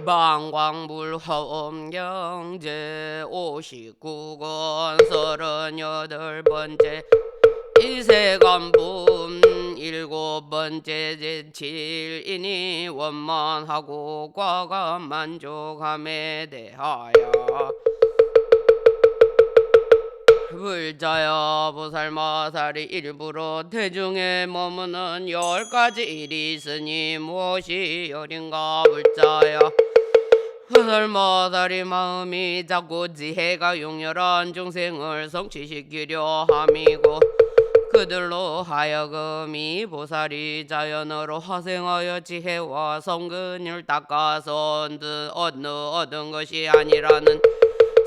방광불화엄경 제59권 38번째 이세간분 7번째 제7이니 원만하고 과감 만족함에 대하여 불자여 보살마살이 일부러 대중에 머무는 10가지 일이 있으니 무엇이 열인가. 불자여 보살마살이 마음이 작고 지혜가 용렬한 중생을 성취시키려 함이고 그들로 하여금 이 보살이 자연으로 화생하여 지혜와 성근을 닦아서 얻은 것이 아니라는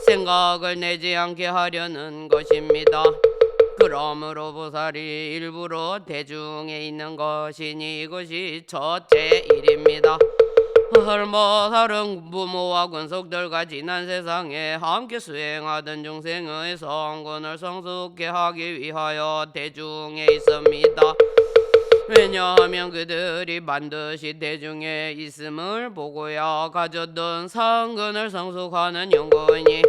생각을 내지 않게 하려는 것입니다. 그러므로 보살이 일부러 대중에 있는 것이니 이것이 첫째 일입니다. 보살은 부모와 권속들과 지난 세상에 함께 수행하던 중생의 성근을 성숙케 하기 위하여 대중에 있습니다. 왜냐하면 그들이 반드시 대중에 있음을 보고야 가졌던 상근을 성숙하는 연근이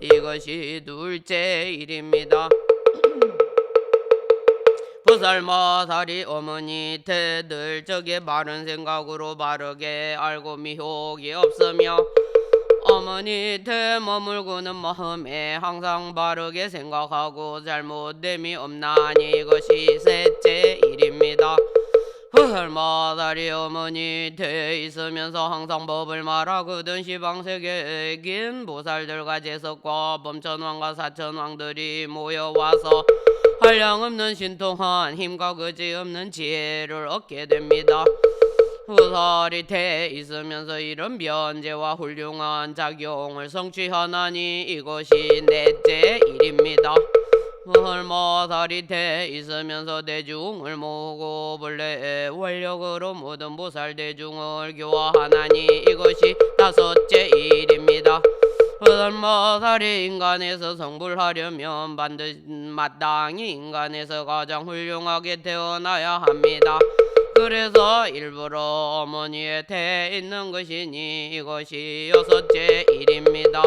이것이 둘째 일입니다. 보살마살이 어머니 태들 적에 바른 생각으로 바르게 알고 미혹이 없으며 어머니 태 머물고는 마음에 항상 바르게 생각하고 잘못됨이 없나니 이것이 셋째 일입니다. 보살마살이 어머니 태 있으면서 항상 법을 말하거든 시방세계에 긴 보살들과 제석과 범천왕과 사천왕들이 모여와서 한량없는 신통한 힘과 그지없는 지혜를 얻게 됩니다. 보살이 태 있으면서 이런 변제와 훌륭한 작용을 성취하나니 이것이 넷째 일입니다. 보살마살이 태 있으면서 대중을 모으고 본래의 원력으로 모든 보살 대중을 교화하나니 이것이 다섯째 일입니다. 보살마살이 인간에서 성불하려면 반드시 마땅히 인간에서 가장 훌륭하게 태어나야 합니다. 그래서 일부러 어머니의 태에 있는 것이니 이것이 여섯째 일입니다.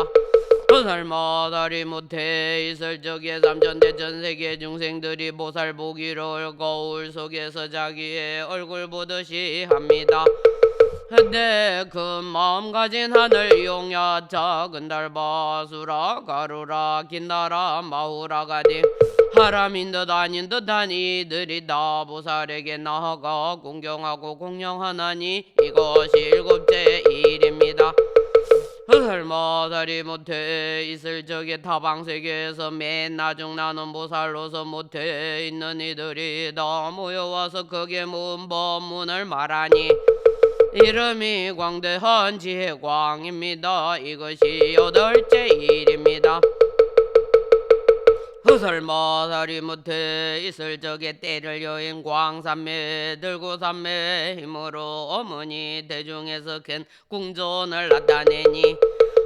보살마살이 못해 있을 적에 삼천대천 세계 중생들이 보살 보기를 거울 속에서 자기의 얼굴 보듯이 합니다. 그때 그 마음 가진 하늘 용야 작은 달바 수라 가루라 긴나라 마후라 가디 하람인 듯 아닌 듯한 이들이 다 보살에게 나아가 공경하고 공양하나니 이것이 일곱째 일입니다. 보살마살이 못해 있을 적에 타방세계에서 맨 나중 나는 보살로서 못해 있는 이들이 다 모여와서 거기에 모은 법문을 말하니 이름이 광대한 지혜광입니다. 이것이 여덟째 일입니다. 보살마살이 못해 있을 적에 때를 여인 광삼매 들고 삼매의 힘으로 어머니 대중에서 큰 궁전을 나타내니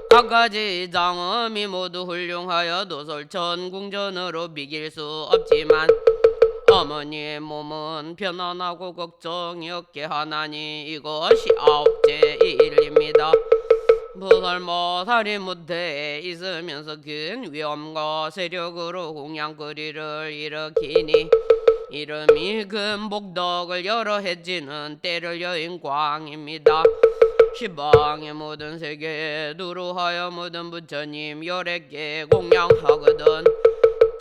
각가지 장엄이 모두 훌륭하여 도솔천 궁전으로 비길 수 없지만 어머니의 몸은 편안하고 걱정이 없게 하나니 이것이 아홉째 일입니다. 보살마살이 못해 있으면서 큰 위엄과 세력으로 공양거리를 일으키니 이름이 큰 복덕을 여러 해지는 때를 여인 광입니다. 시방의 모든 세계에 두루하여 모든 부처님 11개 공양하거든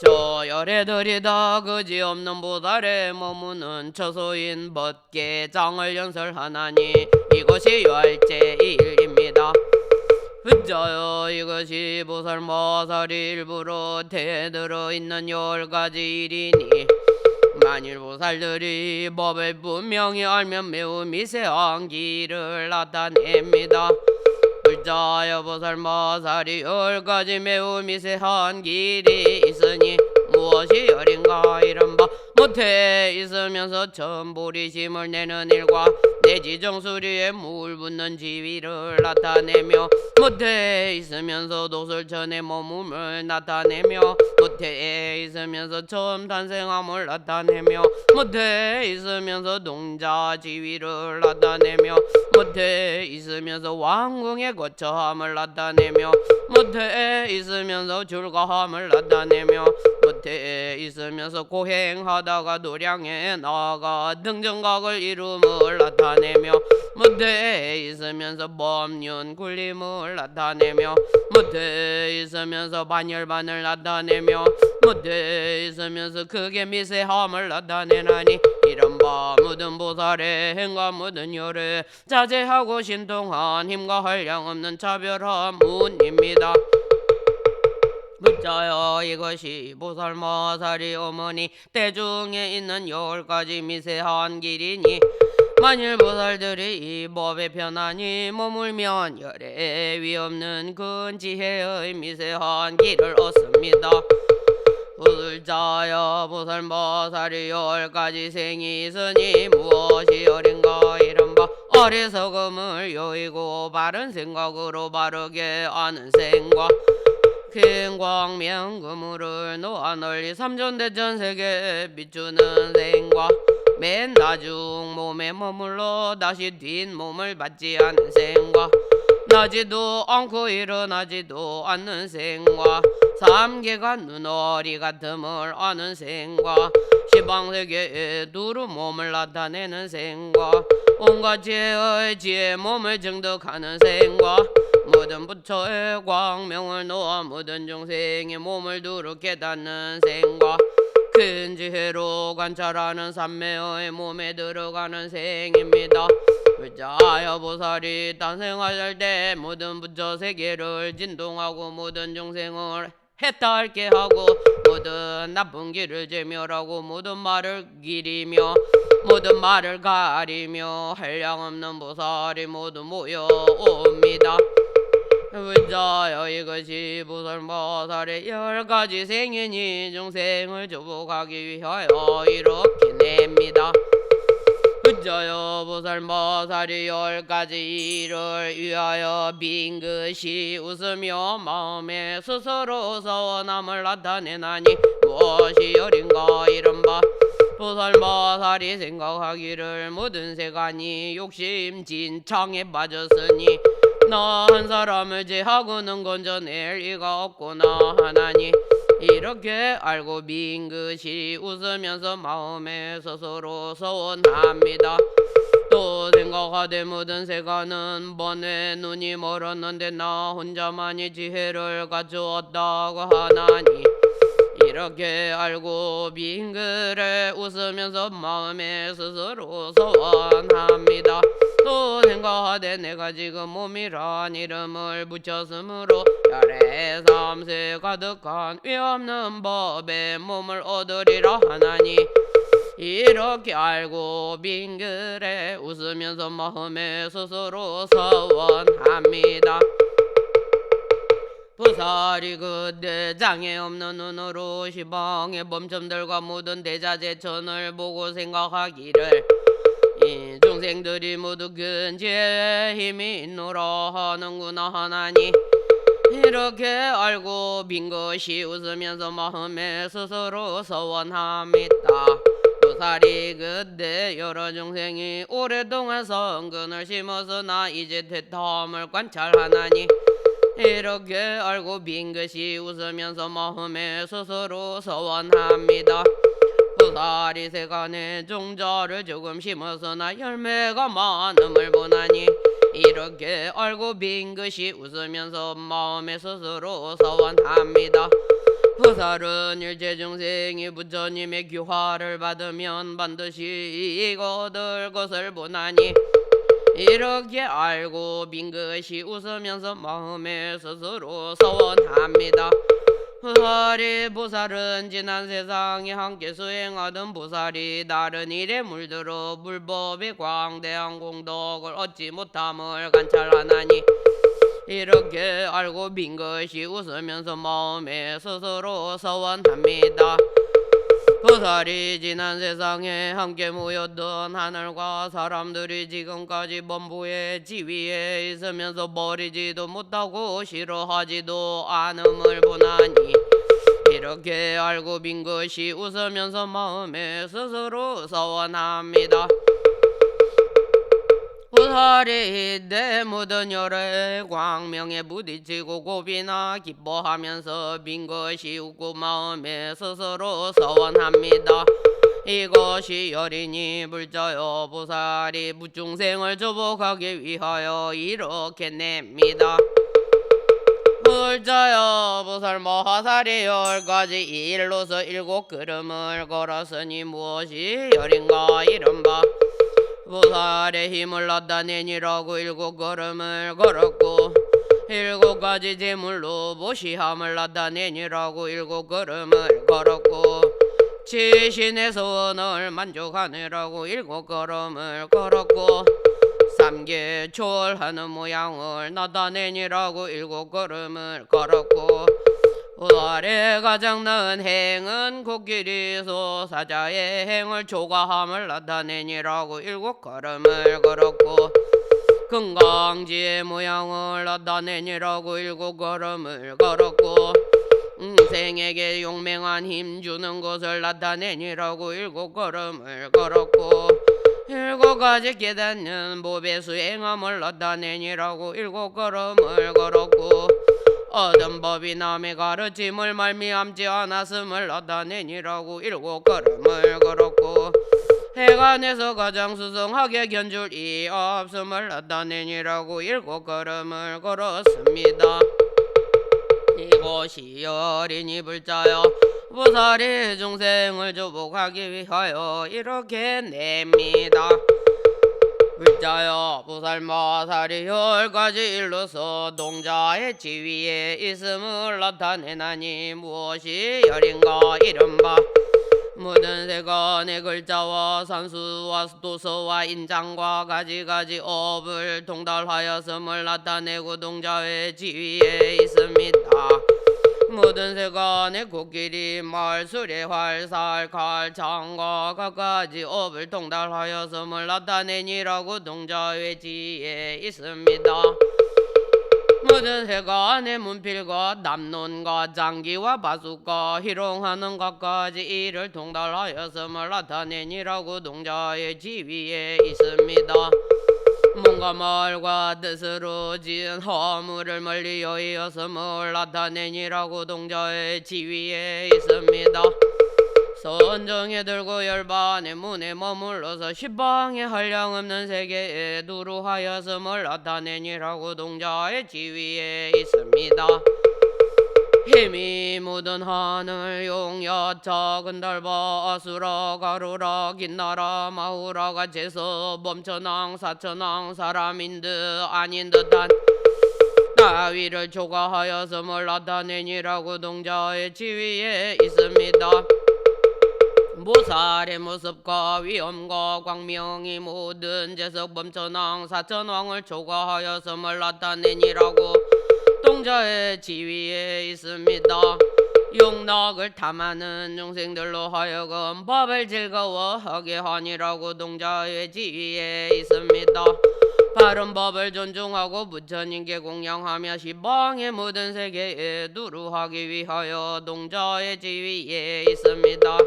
저 열애들이 다 그지없는 보살에 머무는 처소인 법계장을 연설하나니 이것이 열째 일입니다. 불자여 이것이 보살마살이 일부러 대들어 있는 10가지 일이니 만일 보살들이 법을 분명히 알면 매우 미세한 길을 나타냅니다. 불자여 보살마살이 10가지 매우 미세한 길이 있으니 무엇이 열인가. 이런 바 못해 있으면서 천보리심을 내는 일과 내지정수리에 물 붓는 지위를 나타내며 못해 있으면서 도솔천의 머물을 나타내며 못해 있으면서 처음 탄생함을 나타내며 못해 있으면서 동자 지위를 나타내며 못해 있으면서 왕궁의 거처함을 나타내며 못해 있으면서 줄가함을 나타내며 못해 있으면서 고행하다가 노량에 나아가 등정각을 이름을 나타내며 못해 있으면서 법륜 굴림을 나타내며 못해 있으면서 반열반을 나타내며 못해 있으면서 크게 미세함을 나타내나니 이른바 모든 보살의 행과 모든 열에 자제하고 신통한 힘과 한량 없는 차별한 문입니다. 묻자여 이것이 보살마살이 어머니 대중에 있는 10가지 미세한 길이니 만일 보살들이 이 법에 편안히 머물면 열에 위없는 근 지혜의 미세한 길을 얻습니다. 묻자여 보살마살이 10가지 생이 있으니 무엇이 어린가 이른바 어리석음을 여의고 바른 생각으로 바르게 아는 생과 큰 광명금물을 놓아 널리 삼존대전 세계에 비추는 생과 맨 나중 몸에 머물러 다시 뒷몸을 받지 않는 생과 나지도 않고 일어나지도 않는 생과 삼계가 눈어리 같음을 아는 생과 시방세계에 두루 몸을 나타내는 생과 온갖 지혜의 지혜 몸을 증득하는 생과 모든 부처의 광명을 놓아 모든 중생의 몸을 두루 깨닫는 생과 큰 지혜로 관찰하는 삼매의 몸에 들어가는 생입니다. 불자여 보살이 탄생하실 때 모든 부처 세계를 진동하고 모든 중생을 해탈게 하고 모든 나쁜 길을 제멸하고 모든 말을 기리며 모든 말을 가리며 한량없는 보살이 모두 모여옵니다. 불자여 이것이 보살마살의 10가지 생이니 중생을 조복하기 위하여 이렇게 냅니다. 불자여 보살마살이 10가지 일을 위하여 빙긋이 웃으며 마음에 스스로 서원함을 나타내나니 무엇이 어린가 이른바 보살마살이 생각하기를 모든 세간이 욕심 진창에 빠졌으니 나 한 사람을 제하고는 건져낼 리가 없구나 하나니 이렇게 알고 빙긋이 웃으면서 마음에 스스로 서원합니다. 또 생각하되 모든 세간은 번에 눈이 멀었는데 나 혼자만이 지혜를 갖추었다고 하나니 이렇게 알고 빙그레 웃으면서 마음에 스스로 서원합니다. 또 생각하되 내가 지금 몸이란 이름을 붙였으므로 열의 삼세 가득한 위없는 법에 몸을 얻으리라 하나니 이렇게 알고 빙그레 웃으면서 마음에 스스로 서원합니다. 보살이 그때 장애 없는 눈으로 시방의 범점들과 모든 대자재천을 보고 생각하기를 이 중생들이 모두 근지의 힘이 있노라 하는구나 하나니 이렇게 알고 빙긋이 웃으면서 마음에 스스로 서원합니다. 보살이 그때 여러 중생이 오랫동안 성근을 심었으나 이제 퇴탐을 관찰하나니 이렇게 알고 빙긋이 웃으면서 마음에 스스로 서원합니다. 보살이 세간에 종자를 조금 심었으나 열매가 많음을 보나니 이렇게 알고 빙긋이 웃으면서 마음에 스스로 서원합니다. 보살은 일체 중생이 부처님의 교화를 받으면 반드시 얻을 것을 보나니 이렇게 알고 빙긋이 웃으면서 마음에 스스로 서원합니다. 보살이 보살은 지난 세상에 함께 수행하던 보살이 다른 일에 물들어 불법의 광대한 공덕을 얻지 못함을 관찰하나니 이렇게 알고 빙긋이 웃으면서 마음에 스스로 서원합니다. 보살이 지난 세상에 함께 모였던 하늘과 사람들이 지금까지 범부의 지위에 있으면서 버리지도 못하고 싫어하지도 않음을 보나니 이렇게 알고 빈 것이 웃으면서 마음에 스스로 서원합니다. 보살이 내 묻은 열의 광명에 부딪히고 고비나 기뻐하면서 빈 것이 웃고 마음에 스스로 서원합니다. 이것이 여린이 불자여 보살이 무중생을 조복하기 위하여 이렇게 냅니다. 불자여 보살 마하살이 10가지 일로서 7걸음을 걸었으니 무엇이 열인가 이른바 보살의 힘을 나타내니라고 7걸음을 걸었고 7가지 제물로 보시함을 나타내니라고 7걸음을 걸었고 지신의 소원을 만족하느라고 7걸음을 걸었고 삼계초월하는 모양을 나타내니라고 7걸음을 걸었고 보살의 가장 나은 행은 코끼리소 사자의 행을 초과함을 나타내니라고 7걸음을 걸었고 금강지의 모양을 나타내니라고 7걸음을 걸었고 생에게 용맹한 힘 주는 것을 나타내니라고 7걸음을 걸었고 7가지 깨닫는 법의 수행함을 나타내니라고 7걸음을 걸었고 얻은 법이 남의 가르침을 말미암지 않았음을 나타내니라고 7걸음을 걸었고 해관에서 가장 수성하게 견줄이 없음을 나타내니라고 7걸음을 걸었습니다. 이것이 어린이 불자여 보살이 중생을 조복하기 위하여 이렇게 냅니다. 불자여 보살 마살이 10가지 일로서 동자의 지위에 있음을 나타내나니 무엇이 열인가 이른바 모든 세간의 글자와 산수와 도서와 인장과 가지가지 업을 통달하였음을 나타내고 동자의 지위에 있습니다. 모든 세간의 코끼리, 말, 수레, 활, 살, 칼, 창과 각가지 업을 통달하였음을 나타내니라고 동자의 지위에 있습니다. 모든 세간의 문필과 남론과 장기와 바숫과 희롱하는 각가지 일을 통달하였음을 나타내니라고 동자의 지위에 있습니다. 몸과 말과 뜻으로 지은 허물을 멀리 여의었음을 나타내니라고 동자의 지위에 있습니다. 선정에 들고 열반의 문에 머물러서 십방의 한량없는 세계에 두루하였음을 나타내니라고 동자의 지위에 있습니다. 힘이 묻은 하늘 용야 작은 달바 아수라 가루라 긴나라 마후라가 재서 범천왕 사천왕 사람인 듯 아닌 듯한 따위를 초과하였음을 나타내니라고 동자의 지위에 있습니다. 보살의 모습과 위엄과 광명이 모든 재석 범천왕 사천왕을 초과하였음을 나타내니라고 동자의 지위에 있습니다. 용락을 탐하는 중생들로 하여금 법을 즐거워하게 하니라고 동자의 지위에 있습니다. 바른 법을 존중하고 부처님께 공양하며 시방의 모든 세계에 두루하기 위하여 동자의 지위에 있습니다.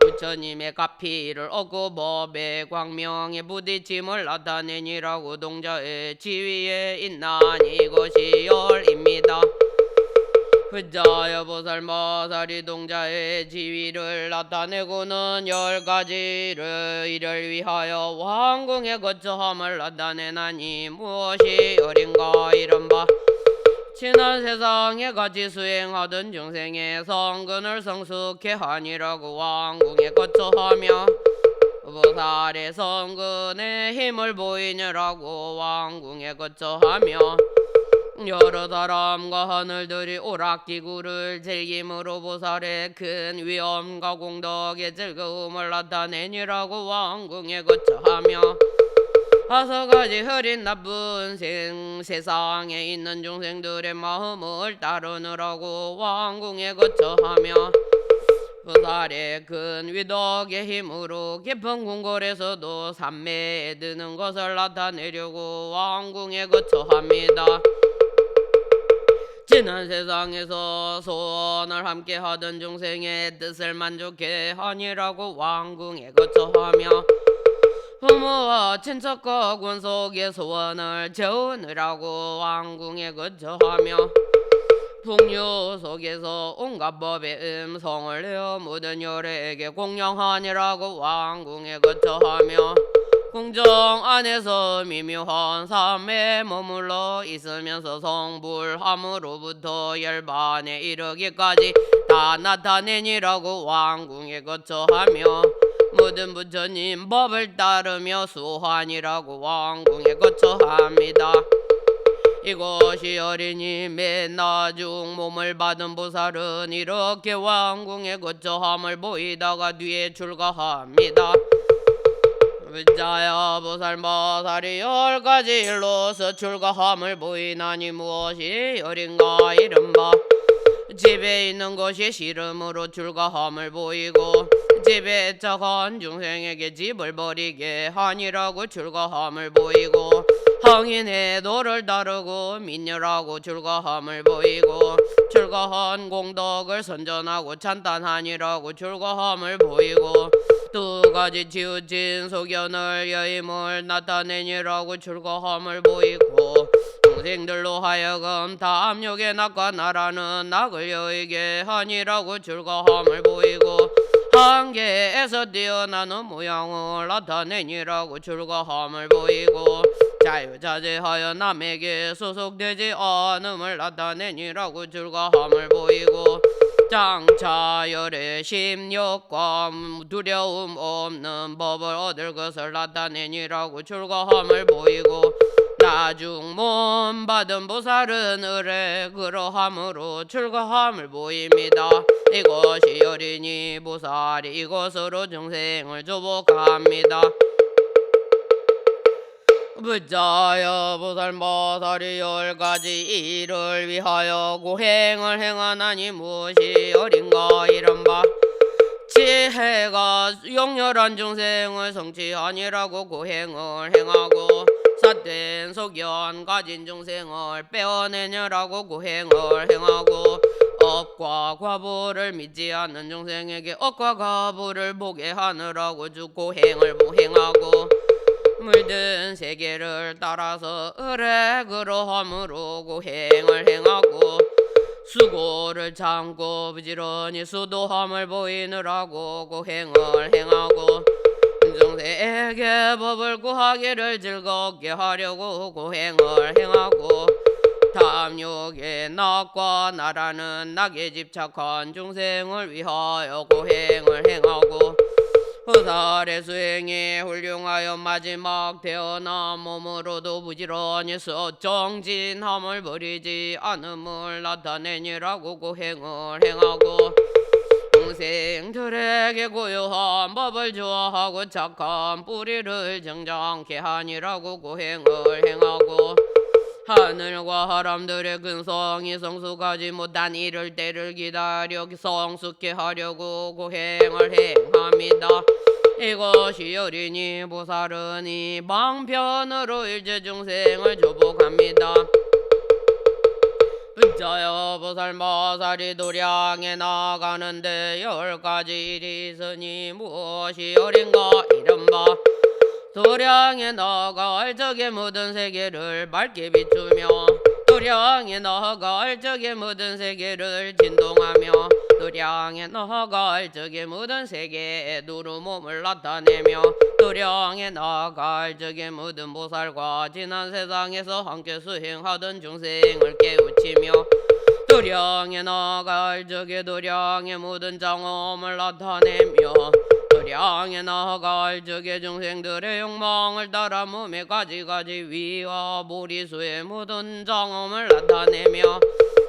부처님의 가피를 얻고 법의 광명에 부딪힘을 나타내니라고 동자의 지위에 있나니 이것이 열입니다. 불자여 보살 마살이 동자의 지위를 나타내고는 10가지를 이를 위하여 왕궁에 거처함을 나타내나니 무엇이 열인가 이른바 지난 세상에 같이 수행하던 중생의 성근을 성숙해 하니라고 왕궁에 거처하며 보살의 성근에 힘을 보이느라고 왕궁에 거처하며 여러 사람과 하늘들이 오락기구를 즐김으로 보살의 큰 위엄과 공덕의 즐거움을 나타내니라고 왕궁에 거처하며 하서가지 흐린 나쁜 세상에 있는 중생들의 마음을 따르느라고 왕궁에 거처하며 보살의 큰 위덕의 힘으로 깊은 궁궐에서도 산매에 드는 것을 나타내려고 왕궁에 거처합니다. 지난 세상에서 소원을 함께 하던 중생의 뜻을 만족해 하니라고 왕궁에 거처하며 부모와 친척과 권속의 소원을 채우느라고 왕궁에 거처하며 풍류 속에서 온갖 법의 음성을 내어 모든 열애에게 공양하니라고 왕궁에 거처하며 궁정 안에서 미묘한 삶에 머물러 있으면서 성불함으로부터 열반에 이르기까지 다 나타내니라고 왕궁에 거처하며 모든 부처님 법을 따르며 수하니라고 왕궁에 거처합니다. 이것이 어린이 맨 나중 몸을 받은 보살은 이렇게 왕궁에 거처함을 보이다가 뒤에 출가합니다. 부자야 보살마살이 10가지 일로서 출가함을 보이나니 무엇이 어린가 이른바 집에 있는 것이 싫음으로 출가함을 보이고 집에 착한 중생에게 집을 버리게 하니라고 출가함을 보이고 항인의 도를 따르고 민녀라고 출가함을 보이고 출가한 공덕을 선전하고 찬탄하니라고 출가함을 보이고 2가지 치우친 소견을 여임을 나타내니라고 출가함을 보이고 중생들로 하여금 탐욕의 낙과 나라는 낙을 여의게 하니라고 출가함을 보이고 한계에서 뛰어나는 모양을 나타내니라고 출가함을 보이고 자유자재하여 남에게 소속되지 않음을 나타내니라고 출가함을 보이고 장차 열의 심욕과 두려움 없는 법을 얻을 것을 나타내니라고 출가함을 보이고 나중 몸 받은 보살은 의뢰 그러함으로 출가함을 보입니다. 이것이 어린이 보살이 이것으로 중생을 조복합니다. 부자여 보살마살이 10가지 일을 위하여 고행을 행하나니 무엇이 어린가 이른바 지혜가 용렬한 중생을 성취하니라고 고행을 행하고 삿된 소견 가진 중생을 빼어내느라고 고행을 행하고 업과 과보를 믿지 않는 중생에게 업과 과보를 보게 하느라고 고행을 행하고 물든 세계를 따라서 의뢰 그러함으로 고행을 행하고 수고를 참고 부지런히 수도함을 보이느라고 고행을 행하고 중생에게 법을 구하기를 즐겁게 하려고 고행을 행하고 탐욕의 낙과 나라는 낙에 집착한 중생을 위하여 고행을 행하고 보살의 수행이 훌륭하여 마지막 태어난 몸으로도 부지런히 정진함을 버리지 않음을 나타내니라고 고행을 행하고 중생들에게 고요한 법을 좋아하고 착한 뿌리를 정정케 하니라고 고행을 행하고 하늘과 사람들의 근성이 성숙하지 못한 이를 때를 기다려 성숙케 하려고 고행을 행합니다. 이것이 어린이 보살은 이 방편으로 일체 중생을 조복합니다. 부자여 보살마살이 도량에 나가는데 10가지 일이 있으니 무엇이 어린가 이른바 도량에 나갈 적에 모든 세계를 밝게 비추며 도량에 나갈 적에 모든 세계를 진동하며 도량에 나갈 적에 모든 세계에 누루 몸을 나타내며 도량에 나갈 적에 모든 보살과 지난 세상에서 함께 수행하던 중생을 깨우치며 도량에 나갈 적에 도량의 모든 장엄을 나타내며 도량에 나갈 적에 중생들의 욕망을 따라 몸에 가지가지 위와 보리수의 모든 장엄을 나타내며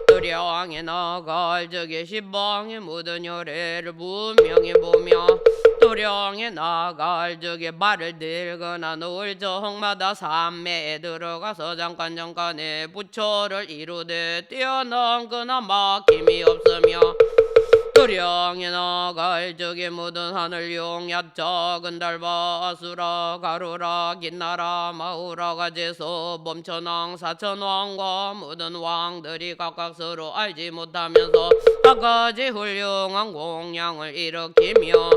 도량에 나갈 적에 십방의 모든 열애를 분명히 보며 도량에 나갈 적에 발을 들거나 놓을 적마다 산매에 들어가서 잠깐에 부처를 이루되 뛰어넘거나 막힘이 없으며 도량에 나갈 적에 묻은 하늘 용야 작은 달바 아수라 가루라 긴나라 마우라 가제소 범천왕 사천왕과 묻은 왕들이 각각 서로 알지 못하면서 각가지 훌륭한 공양을 일으키며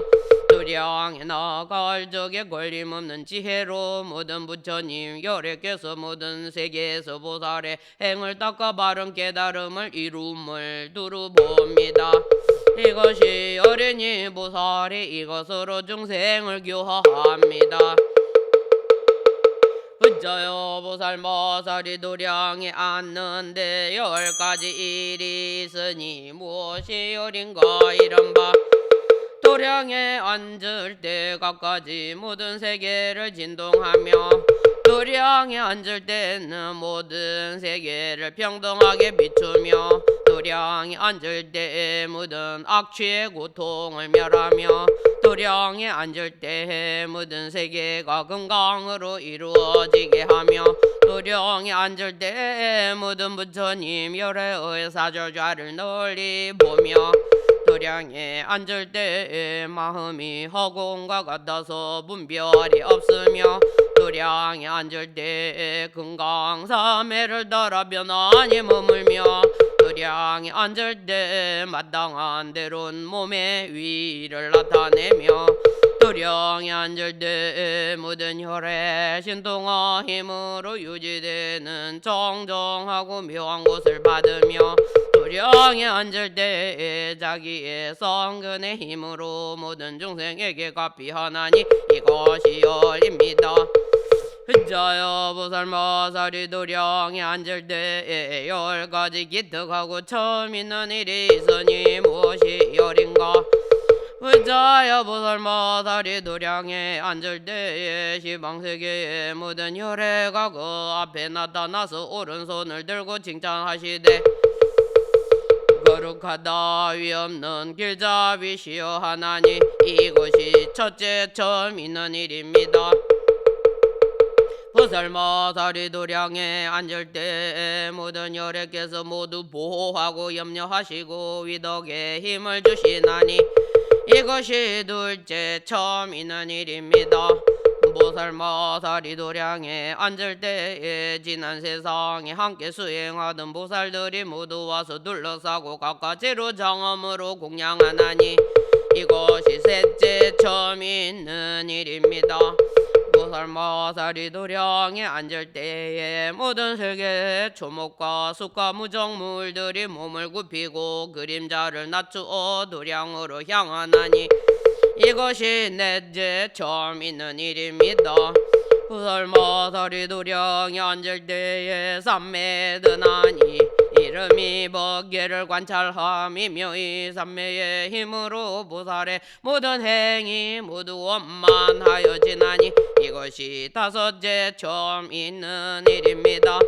도량에 나갈 적에 걸림없는 지혜로 묻은 부처님 열애께서 묻은 세계에서 보살의 행을 닦아 바른 깨달음을 이룸을 두루 봅니다. 이것이 어린이 보살이 이것으로 중생을 교화합니다. 그저여 보살 마살이 도량에 앉는데 10가지 일이 있으니 무엇이 어린가 이른바 도량에 앉을 때 각가지 모든 세계를 진동하며 도량에 앉을 때는 모든 세계를 평등하게 비추며 도량에 앉을 때 모든 악취의 고통을 멸하며 도량에 앉을 때 모든 세계가 건강으로 이루어지게 하며 도량에 앉을 때 모든 부처님 열애의 사절좌를 널리 보며 도량에 앉을 때 마음이 허공과 같아서 분별이 없으며 도량에 앉을 때 금강사매를 따라 변환히 머물며 도량에 앉을 때 마땅한 대로는 몸의 위를 나타내며 도량에 앉을 때 모든 혈액 신통한 힘으로 유지되는 정정하고 묘한 것을 받으며 도량에 앉을 때 자기의 성근의 힘으로 모든 중생에게 갚이하나니 이것이 열입니다. 자여 보살 마살이 도량에 앉을 때 10가지 기특하고 처음 있는 일이 있으니 무엇이 열인가? 자여 보살 마살이 도량에 앉을 때에 시방세계의 모든 혈애가 그 앞에 나타나서 오른손을 들고 칭찬하시되 거룩하다 위없는 길잡이시여 하나니 이것이 첫째 처음 있는 일입니다. 보살 마살이 도량에 앉을 때 모든 혈액께서 모두 보호하고 염려하시고 위덕에 힘을 주시나니 이것이 둘째 처음 있는 일입니다. 보살 마살이 도량에 앉을 때에 지난 세상에 함께 수행하던 보살들이 모두 와서 둘러싸고 각가지로 정엄으로 공양하나니 이것이 셋째 처음 있는 일입니다. 보살 마살이 도량에 앉을 때에 모든 세계의 초목과 숲과 무정물들이 몸을 굽히고 그림자를 낮추어 도량으로 향하나니 이것이 넷째 처음 있는 일입니다. 보살 마살이 도량에 앉을 때에 삼매에 드나니 이름이 법계를 관찰함이며 이 삼매의 힘으로 보살의 모든 행위 모두 원만하여지나니 이것이 다섯째 처음 있는 일입니다.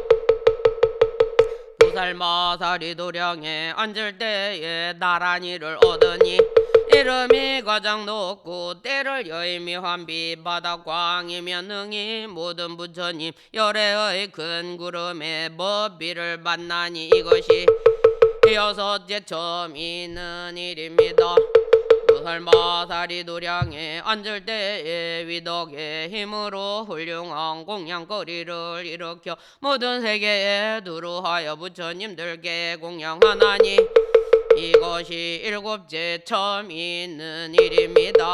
보살 마살이 도량에 앉을 때에 나란히를 얻으니 이름이 가장 높고 때를 여의미 환비 바닥광이며 능히 모든 부처님 열애의 큰 구름에 법비를 만나니 이것이 여섯째 처음 있는 일입니다. 보살 마살이 도량에 앉을 때에 위덕의 힘으로 훌륭한 공양거리를 일으켜 모든 세계에 두루하여 부처님들께 공양하나니 이것이 일곱째 처음 있는 일입니다.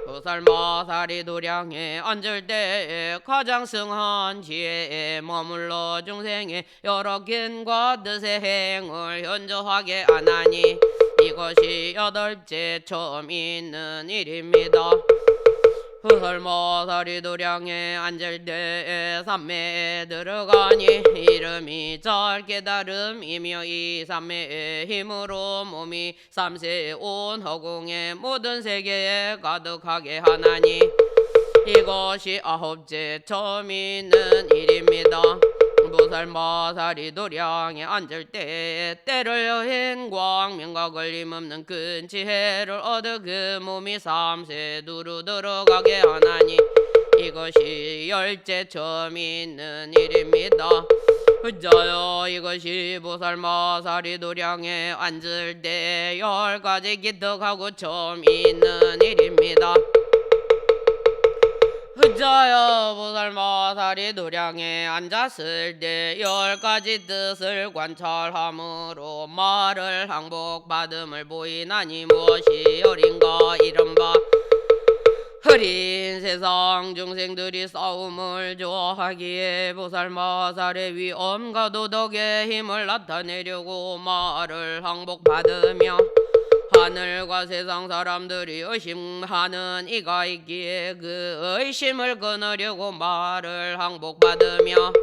보살 마살이 도량에 앉을 때에 가장 승한 지혜에 머물러 중생의 여러 견과 뜻의 행을 현저하게 하나니 이것이 여덟째 처음 있는 일입니다. 보살 마살이 도량에 앉을 때에 삼매에 들어가니 이름이 잘 깨달음이며 이 삼매의 힘으로 몸이 삼세에 온 허공의 모든 세계에 가득하게 하나니 이것이 아홉째 처음 있는 일입니다. 보살 마살이 도량에 앉을 때에 때를 여행 광명과 걸림없는 큰 지혜를 얻어 그 몸이 삼세 두루 들어가게 하나니 이것이 열째 처음 있는 일입니다. 저요 이것이 보살마살이 도량에 앉을 때 10가지 기특하고 점 있는 일입니다. 저요 보살마살이 도량에 앉았을 때 10가지 뜻을 관찰함으로 말을 항복받음을 보이나니 무엇이 어린가 이른바 흐린 세상 중생들이 싸움을 좋아하기에 보살마살의 위엄과 도덕의 힘을 나타내려고 말을 항복받으며 하늘과 세상 사람들이 의심하는 이가 있기에 그 의심을 끊으려고 말을 항복받으며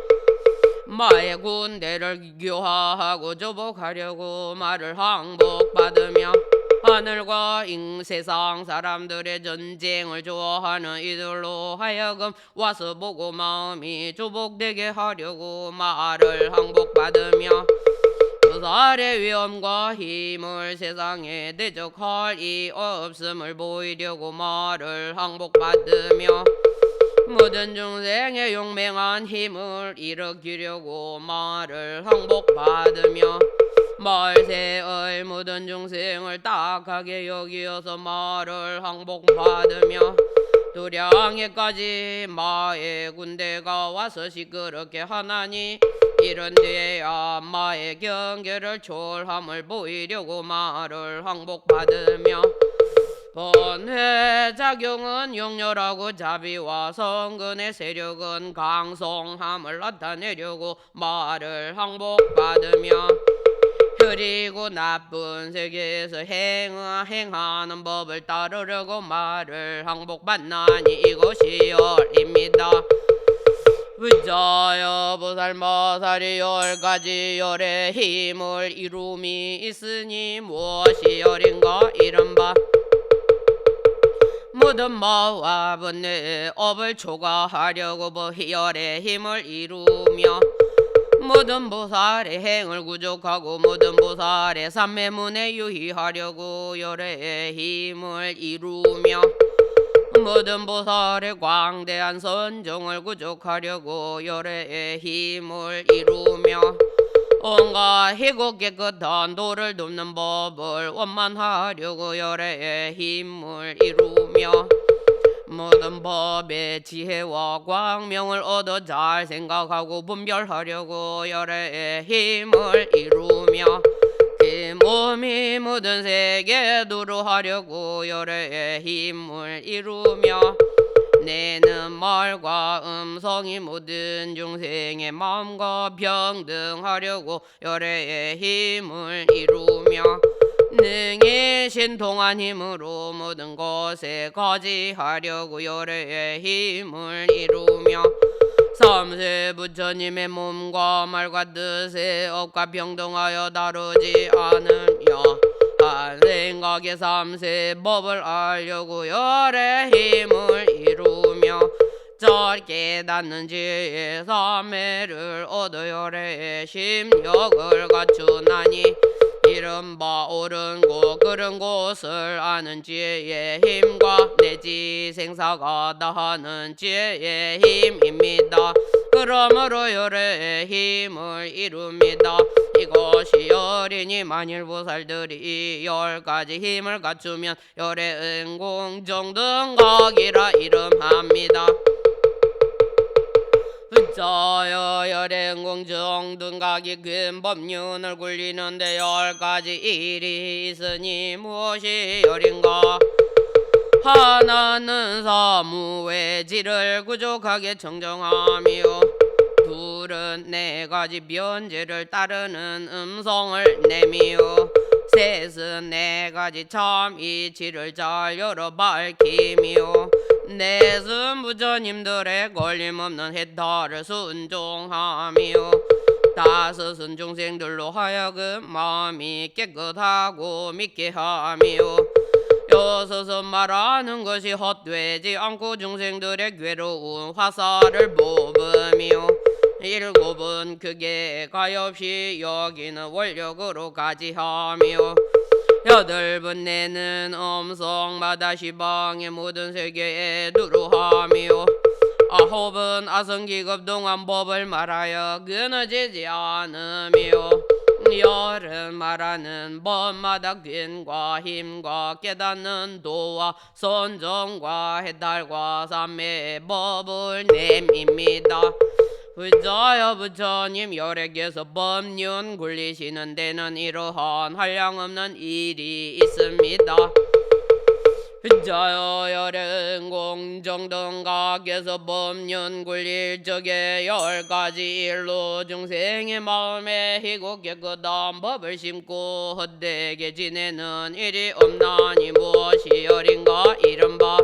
마의 군대를 교화하고 조복하려고 말을 항복받으며 하늘과 세상 사람들의 전쟁을 좋아하는 이들로 하여금 와서 보고 마음이 조복되게 하려고 말을 항복받으며 보살의 위엄과 힘을 세상에 대적할 이 없음을 보이려고 말을 항복받으며 모든 중생의 용맹한 힘을 일으키려고 말을 항복받으며 말세의 모든 중생을 딱하게 여기어서 말을 항복받으며 도량에까지 마의 군대가 와서 시끄럽게 하나니 이런 뒤에야 마의 경계를 초월함을 보이려고 말을 항복받으며 번뇌작용은 용렬하고 자비와 성근의 세력은 강성함을 나타내려고 말을 항복받으며 흐리고 나쁜 세계에서 행하는 법을 따르려고 말을 항복받나니 이것이 열입니다. 저요 보살마살이 10가지 열의 힘을 이룸이 있으니 무엇이 열인가 이른바 모든 마와 번뇌의 업을 초과하려고 열의 힘을 이루며 모든 보살의 행을 구족하고 모든 보살의 삼매문에 유희하려고 열의 힘을 이루며 모든 보살의 광대한 선정을 구족하려고 열의 힘을 이루며 온갖 희고 깨끗한 도를 돕는 법을 원만하려고 열의 힘을 이루며 모든 법의 지혜와 광명을 얻어 잘 생각하고 분별하려고 열의 힘을 이루며 그 몸이 모든 세계에 두루하려고 열의 힘을 이루며 내는 말과 음성이 모든 중생의 마음과 평등하려고 열의 힘을 이루며 능히 신통한 힘으로 모든 것에 거지하려고 열의 힘을 이루며 삼세 부처님의 몸과 말과 뜻의 업과 평등하여 다루지 않으며 한 생각의 삼세 법을 알려고 열의 힘을 이루며 절 깨닫는 지혜의 삼매를 얻어 열의 심력을 갖추나니 이른바 옳은 곳 그른 곳을 아는 지혜의 힘과 내지 생사가 다하는 지혜의 힘입니다. 그러므로 열의 힘을 이룹니다. 이것이 열이니 만일 보살들이 이 10가지 힘을 갖추면 열의 응공정등각이라 이름합니다. 저요 열의 응공정등각이 근법륜을 굴리는데 10가지 일이 있으니 무엇이 열인가 하나는 사무의 질을 구족하게 청정하며 둘은 4가지 변제를 따르는 음성을 내미요 셋은 4가지 참 이치를 잘 열어 밝히며 넷은 부처님들의 걸림없는 해탈을 순종하며 다섯은 중생들로 하여금 마음이 깨끗하고 믿게 하며 여섯은 말하는 것이 헛되지 않고 중생들의 괴로운 화살을 뽑으며 일곱은 크게 가엾이 여기는 원력으로 가지하며 여덟은 내는 음성마다 시방의 모든 세계에 두루하며 아홉은 아성기급 동안 법을 말하여 끊어지지 않으며 열은 말하는 법마다 균과 힘과 깨닫는 도와 선정과 해탈과 삼매의 법을 냅입니다. 부자여 부처님 열애께서 법륜 굴리시는 데는 이러한 한량없는 일이 있습니다. 부자여 열은 공정등각에서 법륜 굴릴 적에 10가지 일로 중생의 마음에 희고 깨끗한 법을 심고 헛되게 지내는 일이 없나니 무엇이여린가 이른바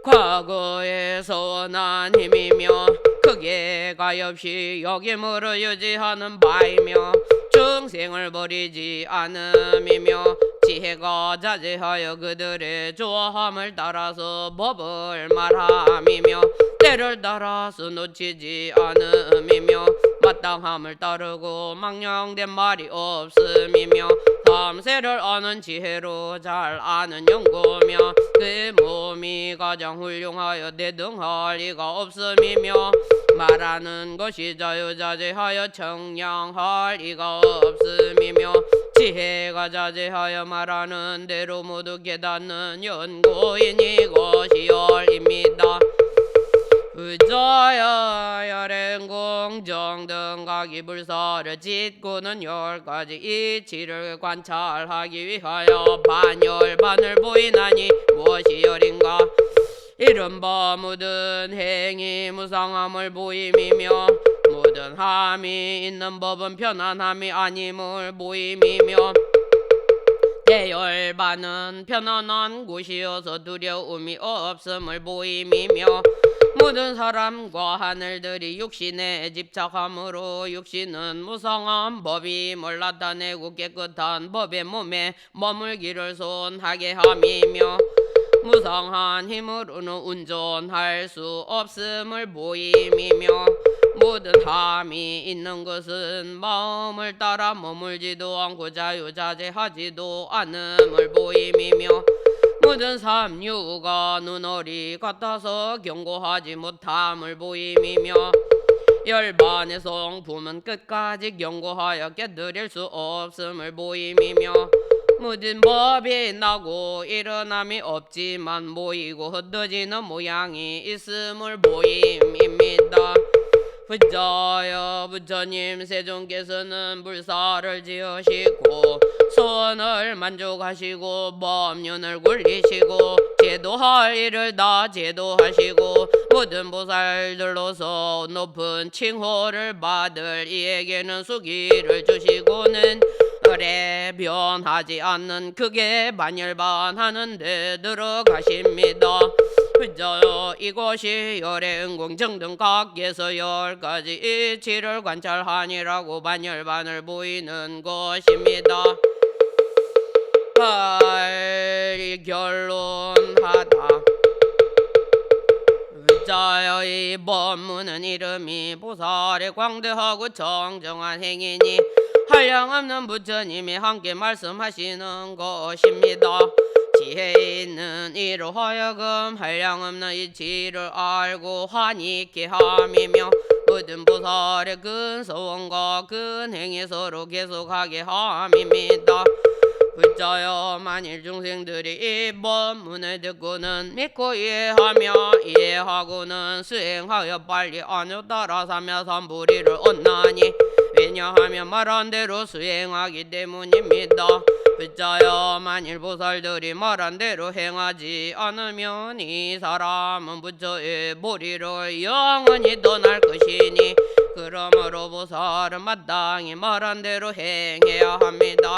과거의 선한 힘이며 크게 가엾이 역임으로 유지하는 바이며 중생을 버리지 않음이며 지혜가 자제하여 그들의 좋아함을 따라서 법을 말함이며 때를 따라서 놓치지 않음이며 마땅함을 따르고 망령된 말이 없음이며 삼세를 아는 지혜로 잘 아는 연구며 그 몸이 가장 훌륭하여 대등할 리가 없음이며 말하는 것이 자유자재하여 청량할 리가 없음이며 지혜가 자제하여 말하는 대로 모두 깨닫는 연구인 이것이 열입니다. 부자여 열행 공정등각이 불사를 짓고는 10가지 이치를 관찰하기 위하여 반열반을 보이나니 무엇이 열인가 이른바 모든 행위 무상함을 보임이며 모든 함이 있는 법은 편안함이 아님을 보임이며 대열반은 편안한 곳이어서 두려움이 없음을 보임이며 모든 사람과 하늘들이 육신에 집착함으로 육신은 무상한 법임을 나타내고 깨끗한 법의 몸에 머물기를 손하게 함이며 무상한 힘으로는 운전할 수 없음을 보임이며 모든 함이 있는 것은 마음을 따라 머물지도 않고 자유자재하지도 않음을 보임이며 모든 삼류가 눈어리 같아서 경고하지 못함을 보임이며 열반의 성품은 끝까지 경고하여 깨뜨릴 수 없음을 보임이며 모든 법이 나고 일어남이 없지만 모이고 흩어지는 모양이 있음을 보임입니다. 부자여 부처님 세존께서는 불사를 지으시고 소원을 만족하시고 법륜을 굴리시고 제도할 일을 다 제도하시고 모든 보살들로서 높은 칭호를 받을 이에게는 수기를 주시고는 을에 변하지 않는 크게 반열반하는 데 들어가십니다. 부자여 이곳이 열의 은공정등각에서 10가지 이치를 관찰하니라고 반열반을 보이는 것입니다. 빨리 결론하다. 부자여 이 법문은 이름이 보살의 광대하고 정정한 행위니 한량없는 부처님이 함께 말씀하시는 것입니다. 지혜 있는 이로 하여금 한량없는 이치를 알고 환희케 함이며 모든 보살의 큰 소원과 큰 행위 서로 계속하게 함입니다. 부자여 만일 중생들이 이 법문을 듣고는 믿고 이해하며 이해하고는 수행하여 빨리 안유 따라 삼야삼불이를 얻나니 왜냐하면 말한 대로 수행하기 때문입니다. 부자여 만일 보살들이 말한 대로 행하지 않으면 이 사람은 부처의 보리를 영원히 떠날 것이니 그러므로 보살은 마땅히 말한 대로 행해야 합니다.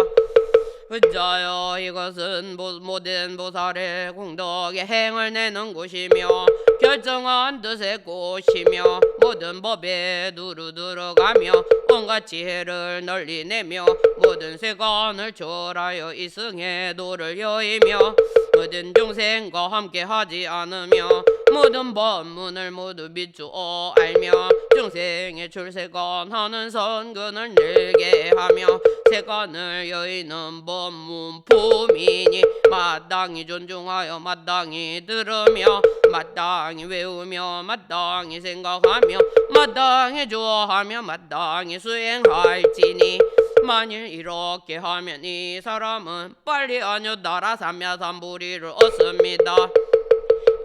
부자여 이것은 모든 보살의 공덕에 행을 내는 곳이며 결정한 뜻의 곳이며 모든 법에 두루 들어가며 온갖 지혜를 널리 내며 모든 세간을 초월하여 이승의 도를 여이며 모든 중생과 함께 하지 않으며 모든 법문을 모두 비추어 알며 중생의 출세간 하는 선근을 늘게 하며 세간을 여의는 법문 품이니 마땅히 존중하여 마땅히 들으며 마땅히 외우며 마땅히 생각하며 마땅히 좋아하며 마땅히 수행할지니 만일 이렇게 하면 이 사람은 빨리 안유 따라 삼야삼부리를 얻습니다.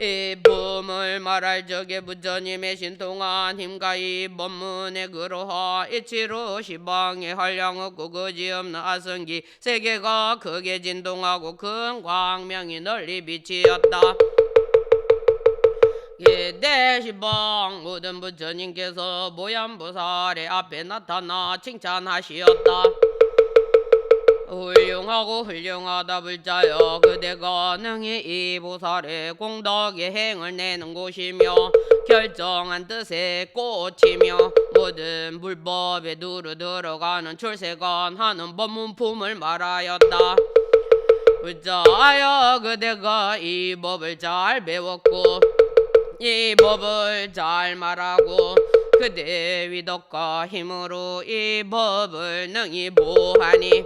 이 붐을 말할 적에 부처님의 신통한 힘과 이 법문에 그러하 이치로 시방에 한량 없고 거지없는 아성기 세계가 크게 진동하고 큰 광명이 널리 비치었다. 이때 시방 모든 부처님께서 모얀보살의 앞에 나타나 칭찬하시었다. 훌륭하고 훌륭하다 불자여, 그대가 능히 이 보살의 공덕의 행을 내는 곳이며 결정한 뜻의 꽃이며 모든 불법에 두루 들어가는 출세관하는 법문품을 말하였다. 불자여, 그대가 이 법을 잘 배웠고 이 법을 잘 말하고 그대의 위덕과 힘으로 이 법을 능히 보하니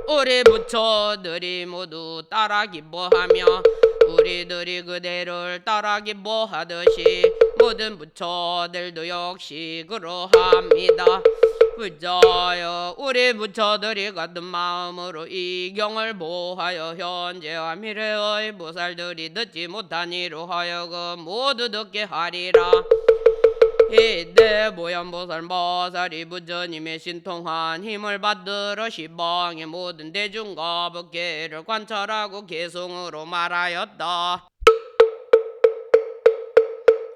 우리 부처들이 모두 따라 기뻐하며 우리들이 그대를 따라 기뻐하듯이 모든 부처들도 역시 그러합니다. 불자여, 우리 부처들이 같은 마음으로 이 경을 보하여 현재와 미래의 보살들이 듣지 못한 이로 하여금 모두 듣게 하리라. 이때 모얀보살 마살이 부처님의 신통한 힘을 받들어 시방의 모든 대중과 법계를 관찰하고 개성으로 말하였다.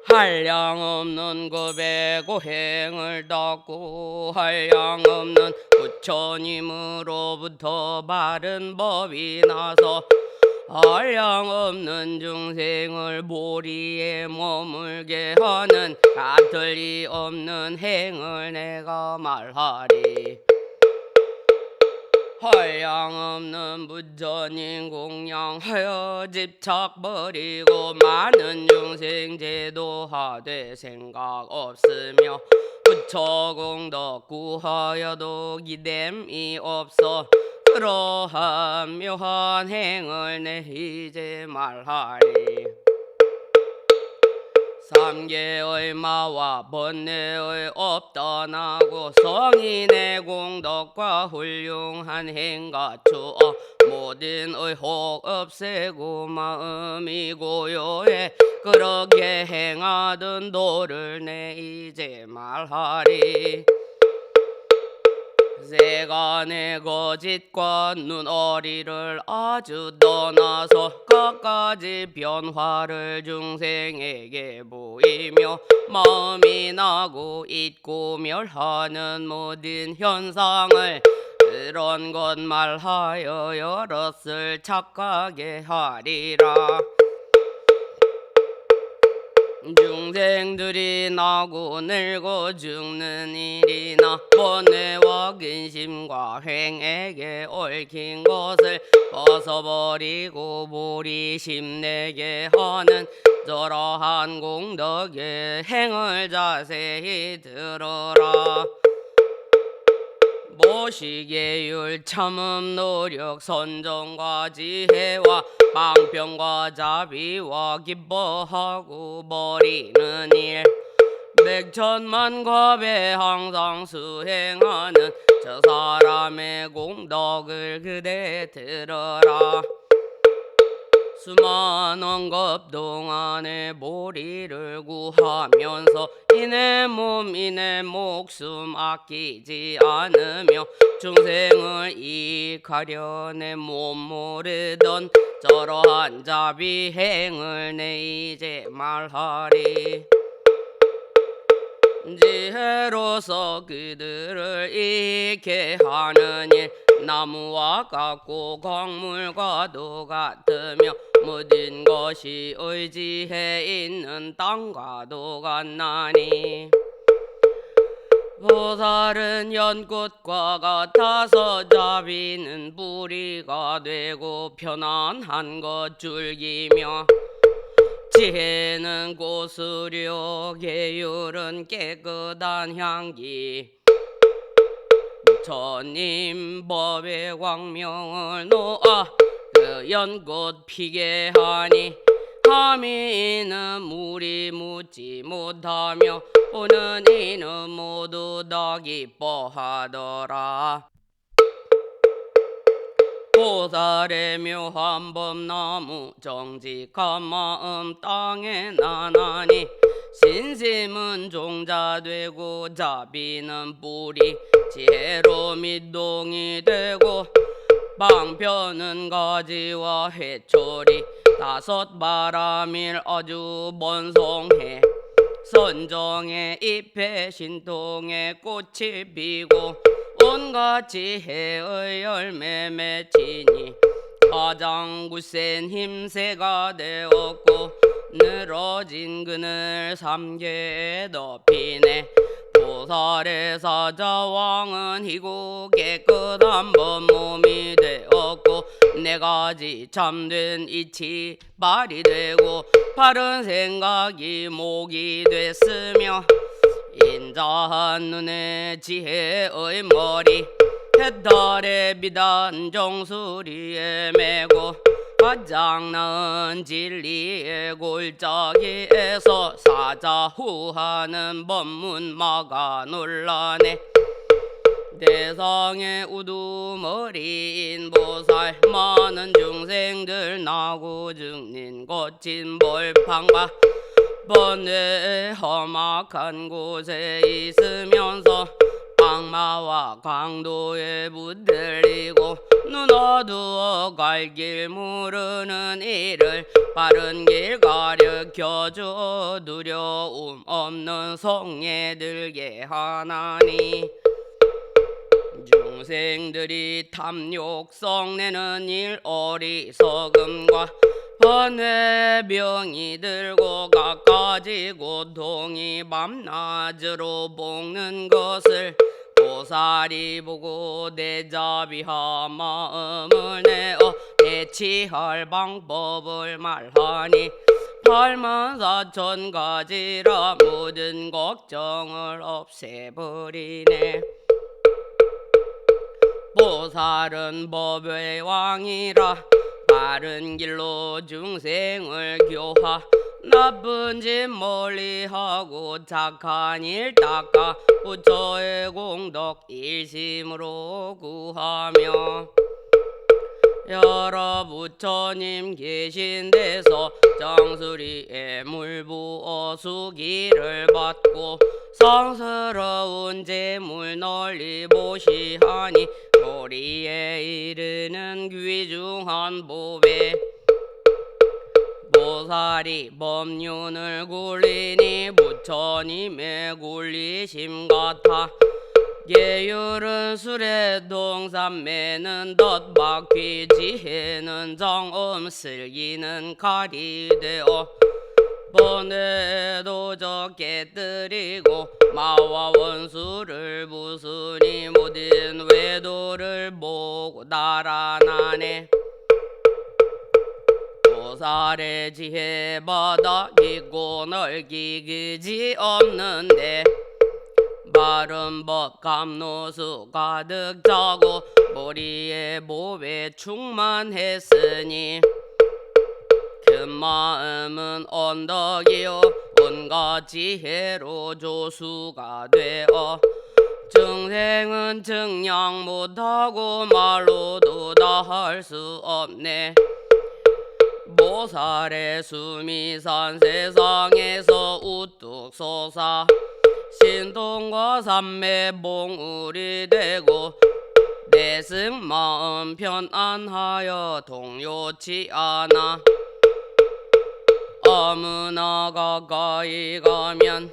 한량없는 급의 고행을 닦고 한량없는 부처님으로부터 바른 법이 나서 한량없는 중생을 모리에 머물게 하는 가틀이 없는 행을 내가 말하리. 한량없는 부처님 공양하여 집착 버리고 많은 중생 제도하되 생각 없으며 부처 공덕 구하여도 기됨이 없어 그러한 묘한 행을 내 이제 말하리. 삼계의 마와 번뇌의 업 떠나고 성인의 공덕과 훌륭한 행 갖추어 모든 의혹 없애고 마음이 고요해 그렇게 행하던 도를 내 이제 말하리. 세간의 거짓과 눈어리를 아주 떠나서 끝까지 변화를 중생에게 보이며 마음이 나고 잊고 멸하는 모든 현상을 그런 것 말하여 여럿을 착하게 하리라. 중생들이 나고 늙어 죽는 일이나 번뇌와 근심과 행에게 얽힌 것을 벗어버리고 보리심 내게 하는 저러한 공덕의 행을 자세히 들어라. 모시계율 참음 노력 선정과 지혜와 방편과 자비와 기뻐하고 버리는 일 백천만 겁에 항상 수행하는 저 사람의 공덕을 그대 들어라. 수많은 겁 동안에 보리를 구하면서 이내 몸 이내 목숨 아끼지 않으며 중생을 이익하려내 못 모르던 저러한 자비행을 내 이제 말하리. 지혜로서 그들을 잃게 하는 일 나무와 같고 광물과도 같으며 모든 것이 의지해 있는 땅과도 같나니 보살은 연꽃과 같아서 자비는 뿌리가 되고 편안한 것 줄기며 지혜는 고수려 계율은 깨끗한 향기 부처님 법의 광명을 놓아 그 연꽃 피게 하니 감히 이는 물이 묻지 못하며 보는 이는 모두 다 기뻐하더라. 보살의 묘한 법나무 정직한 마음 땅에 나나니 신심은 종자되고 자비는 뿌리 지혜로 밑동이 되고 방편은 가지와 해초리 다섯 바람일 아주 번성해 선정의 잎에 신통의 꽃이 피고 온갖 지혜의 열매 맺히니 가장 굳센 힘새가 되었고 늘어진 그늘 삼계에 덮이네. 보살의 사자왕은 희고 깨끗한 법몸이 되었고 네 가지 참된 이치 발이 되고 바른 생각이 목이 됐으며 인자한 눈에 지혜의 머리 해달의 비단 정수리에 메고 가장 나은 진리의 골짜기에서 사자후하는 법문마가 놀라네. 대상의 우두머리인 보살 많은 중생들 나고 죽는 거친 벌판과 번뇌의 험악한 곳에 있으면서 악마와 강도에 붙들리고 눈 어두워 갈 길 모르는 이를 바른 길 가르쳐줘 두려움 없는 성에 들게 하나니 중생들이 탐욕 성내는 일 어리석음과 번뇌병이 들고 갖가지 고통이 밤낮으로 볶는 것을 보살이 보고 대자비한 마음을 내어 대치할 방법을 말하니 84,000가지라 모든 걱정을 없애버리네. 보살은 법의 왕이라 바른 길로 중생을 교화 나쁜 짓 멀리하고 착한 일 닦아 부처의 공덕 일심으로 구하며 여러 부처님 계신 데서 정수리에 물 부어 수기를 받고 성스러운 재물 널리 보시하니 도리에 이르는 귀중한 보배 보살이 법륜을 굴리니 부처님의 굴리심 같아 예율은 술에 동산매는 덫바퀴 지혜는 정엄 슬기는 칼이 되어 번뇌도 적게 뜨리고 마와 원수를 부수니 모든 외도를 보고 달아나네. 보살의 지혜 바다 깊고 넓기 그지 없는데 바른 법 감노수 가득 차고 머리에 몸에 충만했으니 큰 마음은 언덕이요 온갖 지혜로 조수가 되어 중생은 증량 못하고 말로도 다 할 수 없네. 보살의 숨이 산 세상에서 우뚝 솟아 신통과 삼매 봉우리 되고 내승 마음 편안하여 동요치 않아 아무나 가까이 가면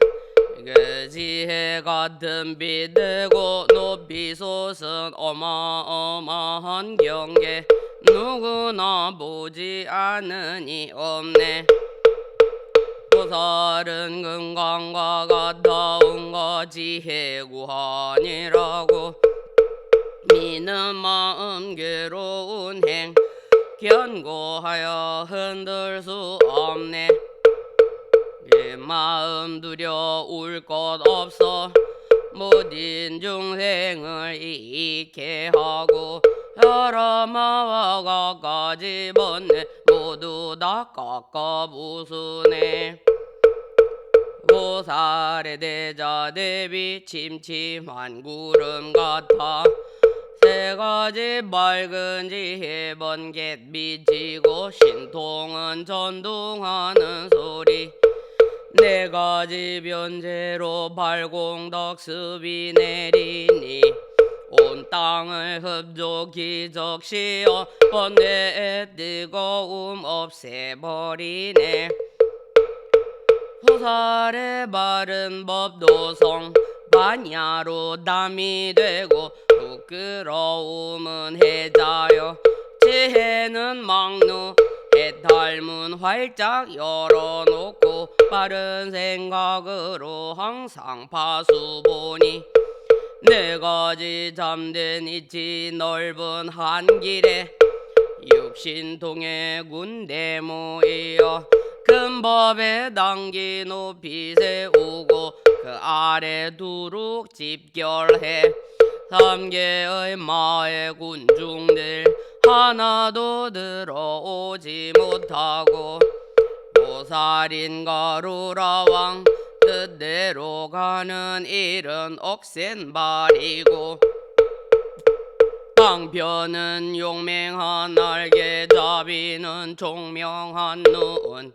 그 지혜 같은 빛 되고 높이 솟은 어마어마한 경계 누구나 보지 않으니 없네. 보살은 금강과 같다운 것 지혜 구한이라고 미는 마음 괴로운 행 견고하여 흔들 수 없네. 그 마음 두려울 것 없어 모든 중생을 이익해 하고 여러 마와 갖가지 번네 모두 다 깎아 부수네. 보살의 대자 대비 침침한 구름 같아 세 가지 밝은 지혜 번갯 미치고 신통은 전동하는 소리 네 가지 변제로 발공덕습이 내리니 온 땅을 흡족히 적시어 번뇌의 뜨거움 없애버리네. 보살의 바른 법도성 반야로 담이 되고 부끄러움은 해자여 지혜는 막루 해탈문 활짝 열어놓고 바른 생각으로 항상 파수보니 네 가지 잠든 이치 넓은 한 길에 육신통의 군대 모이어 큰 법에 당기 높이 세우고 그 아래 두룩 집결해 3개의 마의 군중들 하나도 들어오지 못하고 보살인 가루라왕 뜻대로 가는 일은 억센발이고 방편은 용맹한 날개 자비는 총명한 눈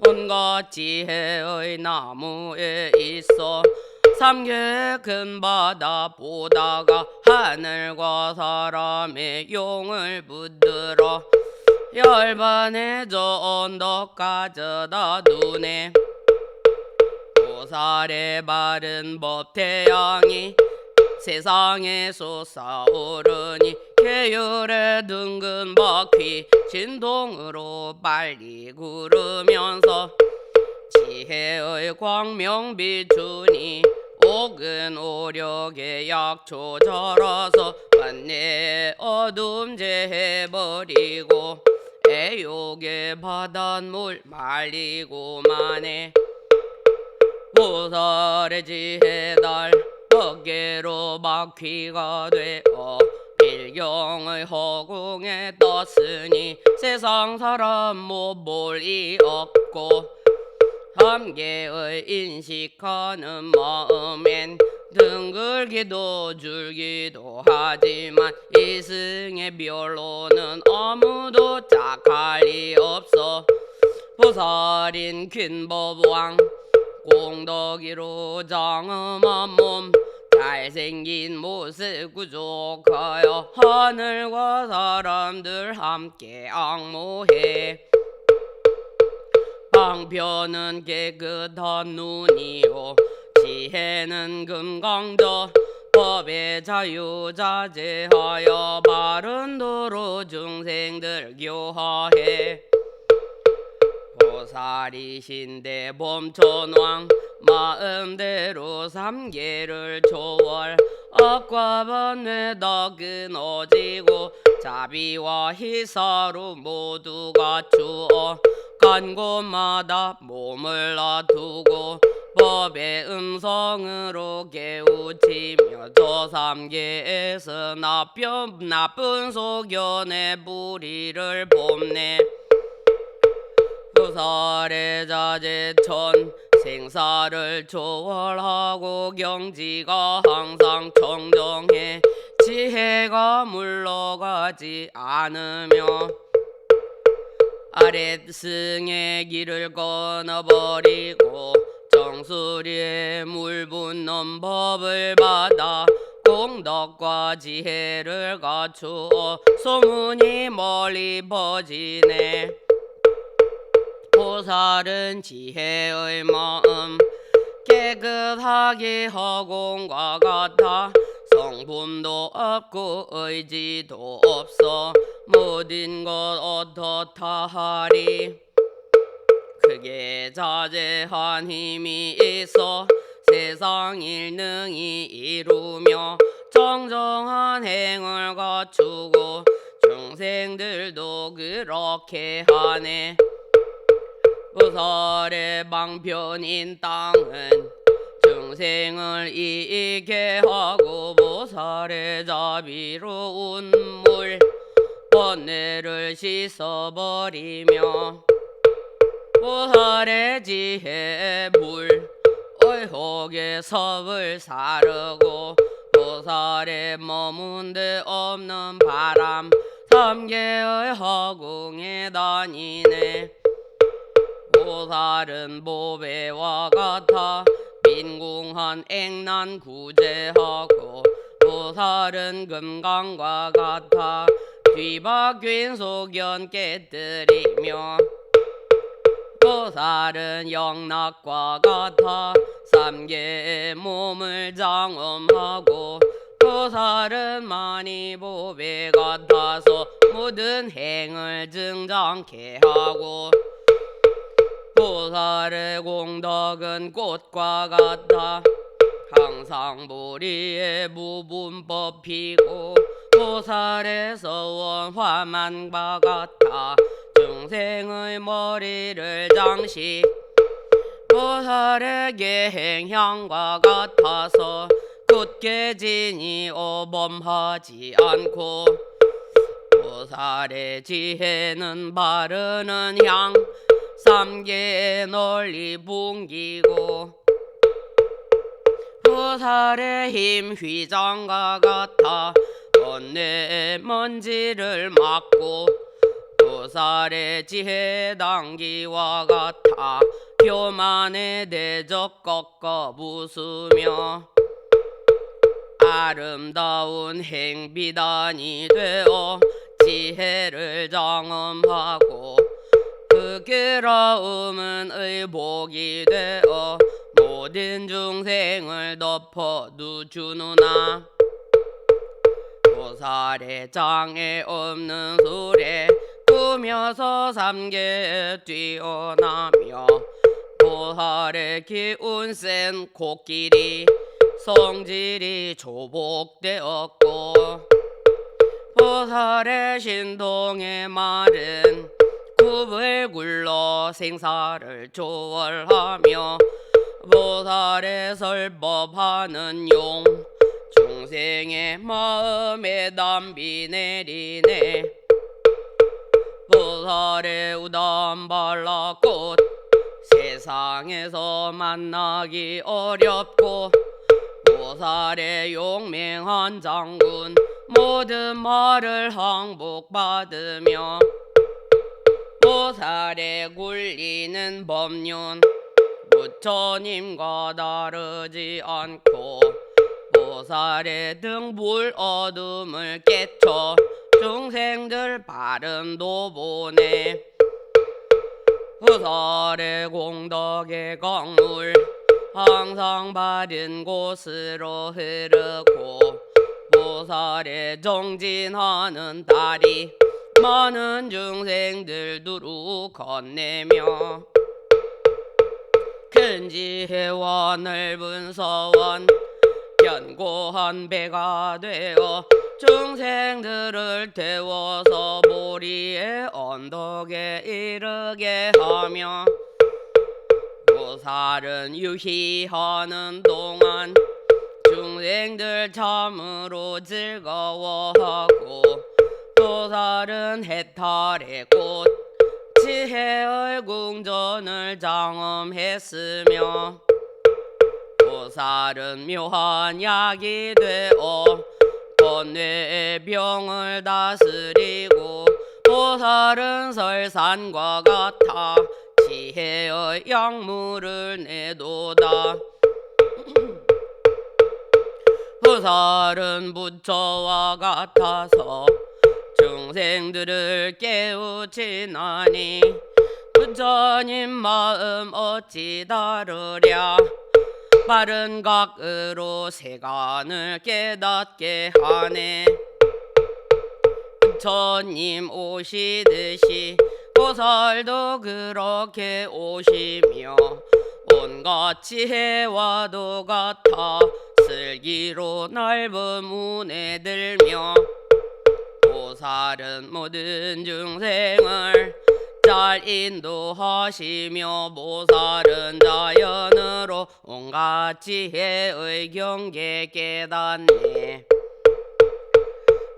온갖 지혜의 나무에 있어 3개의 큰 바다 보다가 하늘과 사람의 용을 붙들어 열반의 저 언덕 가져다 두네. 보살의 바른 법 태양이 세상에 솟아오르니 계율의 둥근 바퀴 진동으로 빨리 구르면서 지혜의 광명 비추니 옥은 오력의 약초 절어서 만내의 어둠 제해버리고 애욕의 바닷물 말리고 마네. 보살의 지혜달 어깨로 바퀴가 되어 일경의 허공에 떴으니 세상 사람 못 볼 이 없고 함계의 인식하는 마음엔 등글기도 줄기도 하지만 이승의 별로는 아무도 짝할 리 없어. 보살인 퀸법왕 공덕이로 장엄한 몸 잘생긴 모습 구족하여 하늘과 사람들 함께 악모해. 방편은 깨끗한 눈이요 지혜는 금강저 법의 자유자재하여 바른 도로 중생들 교화해. 보살이신데 봄천왕 마음대로 3계를 초월 악과 번뇌 다 끊어지고 자비와 희사로 모두 갖추어 간 곳마다 몸을 놔두고 법의 음성으로 깨우치며 저 3계에서 나쁜 소견의 뿌리를 뽐내. 보살의 자제천 생사를 초월하고 경지가 항상 청정해 지혜가 물러가지 않으며 아랫승의 길을 끊어버리고 정수리에 물 붓는 법을 받아 공덕과 지혜를 갖추어 소문이 멀리 퍼지네. 보살은 지혜의 마음 깨끗하게 허공과 같아 성품도 없고 의지도 없어 모든 것 어떻다 하리. 크게 자제한 힘이 있어 세상 일능이 이루며 정정한 행을 갖추고 중생들도 그렇게 하네. 보살의 방편인 땅은 중생을 이익게 하고 보살의 자비로운 물 번뇌를 씻어버리며 보살의 지혜 물 의혹의 섭을 사르고 보살의 머문 데 없는 바람 삼계의 허공에 다니네. 보살은 보배와 같아 빈궁한 액난 구제하고 보살은 금강과 같아 뒤바뀐 소견 깨뜨리며 보살은 영락과 같아 삼계의 몸을 장엄하고 보살은 많이 보배 같아서 모든 행을 증장케 하고 보살의 공덕은 꽃과 같아 항상 보리에 무분법 피고 보살의 서원 화만과 같아 중생의 머리를 장식 보살의 계행향과 같아서 굳게 지니 오범하지 않고 보살의 지혜는 바르는 향 삼계에 널리 붕기고 보살의 힘 휘장과 같아 번뇌의 먼지를 막고 보살의 지혜 당기와 같아 교만의 대적 꺾어 부수며 아름다운 행비단이 되어 지혜를 장엄하고 부끄러움은 의복이 되어 모든 중생을 덮어 누주누나 보살의 장애 없는 술에 꾸며서 삼계에 뛰어나며 보살의 기운 센 코끼리 성질이 조복되었고 보살의 신동의 말은 굽을 굴러 생사를 초월하며 보살의 설법하는 용 중생의 마음에 담비 내리네. 보살의 우담발라꽃 세상에서 만나기 어렵고 보살의 용맹한 장군 모든 말을 항복받으며 보살의 굴리는 법륜 부처님과 다르지 않고 보살의 등불 어둠을 깨쳐 중생들 바른 도보내 보살의 공덕의 강물 항상 바른 곳으로 흐르고 보살의 정진하는 다리 많은 중생들 두루 건네며 큰 지혜와 넓은 서원 견고한 배가 되어 중생들을 태워서 보리의 언덕에 이르게 하며 보살은 유희하는 동안 중생들 참으로 즐거워하고 보살은 해탈의 꽃 지혜의 궁전을 장엄했으며 보살은 묘한 약이 되어 번뇌의 병을 다스리고 보살은 설산과 같아 지혜의 약물을 내도다. 보살은 부처와 같아서 중생들을 깨우치나니 부처님 마음 어찌 다르랴. 바른 각으로 세간을 깨닫게 하네. 부처님 오시듯이 보살도 그렇게 오시며 온갖 지혜와도 같아 슬기로 넓은 문에 들며 보살은 모든 중생을 잘 인도하시며 모살은 자연으로 온갖 지혜의 경계 깨닫네.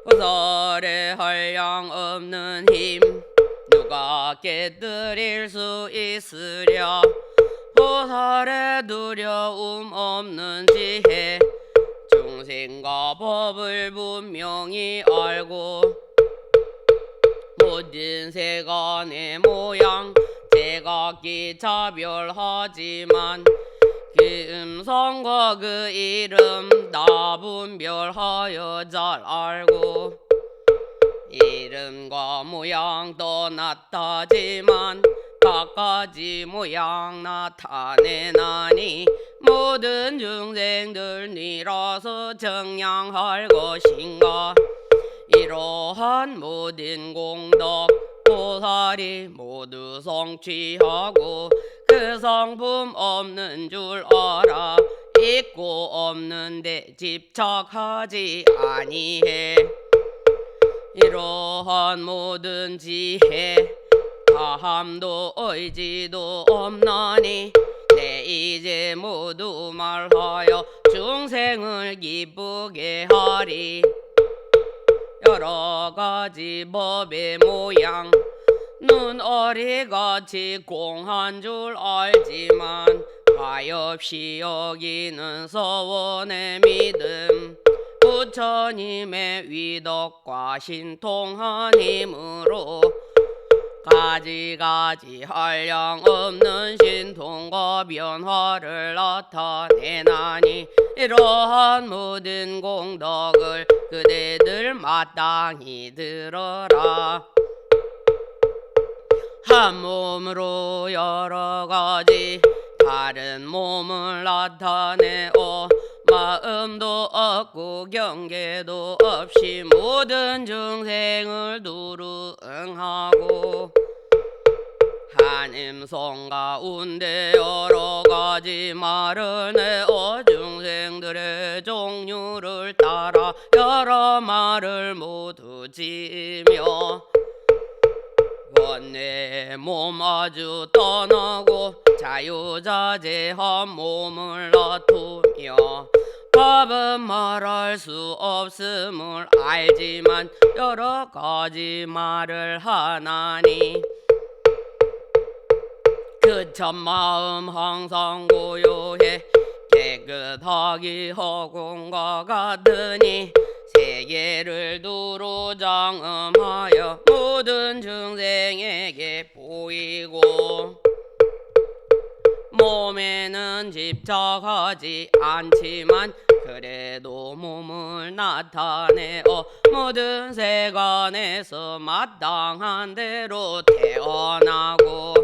보살의 한량 없는 힘 누가 깨뜨릴 수 있으랴. 보살의 두려움 없는 지혜 중생과 법을 분명히 알고 모든 세간의 모양 제각기 차별하지만 그 음성과 그 이름 다 분별하여 잘 알고 이름과 모양 떠났다지만 각가지 모양 나타내나니 모든 중생들 니라서 정량할 것인가. 이러한 모든 공덕 보살이 모두 성취하고 그 성품 없는 줄 알아 있고 없는데 집착하지 아니해. 이러한 모든 지혜 다함도 의지도 없나니 내 이제 모두 말하여 중생을 기쁘게 하리. 여러 가지 법의 모양 눈어리같이 공한 줄 알지만 가엾이 여기는 서원의 믿음 부처님의 위덕과 신통한 힘으로 가지가지 한량 없는 신통과 변화를 나타내나니 이러한 모든 공덕을 그대들 마땅히 들어라. 한 몸으로 여러 가지 다른 몸을 나타내어 마음도 없고 경계도 없이 모든 중생을 두루 응하고 한 음성 가운데 여러 가지 말을 내어 중생들의 종류를 따라 여러 말을 모두 지으며 원내 몸 아주 떠나고 자유자재한 몸을 놔두며 법은 말할 수 없음을 알지만 여러 가지 말을 하나니 그 참마음 항상 고요해 깨끗하기 허공과 같으니 세계를 두루 장엄하여 모든 중생에게 보이고 몸에는 집착하지 않지만 그래도 몸을 나타내어 모든 세간에서 마땅한 대로 태어나고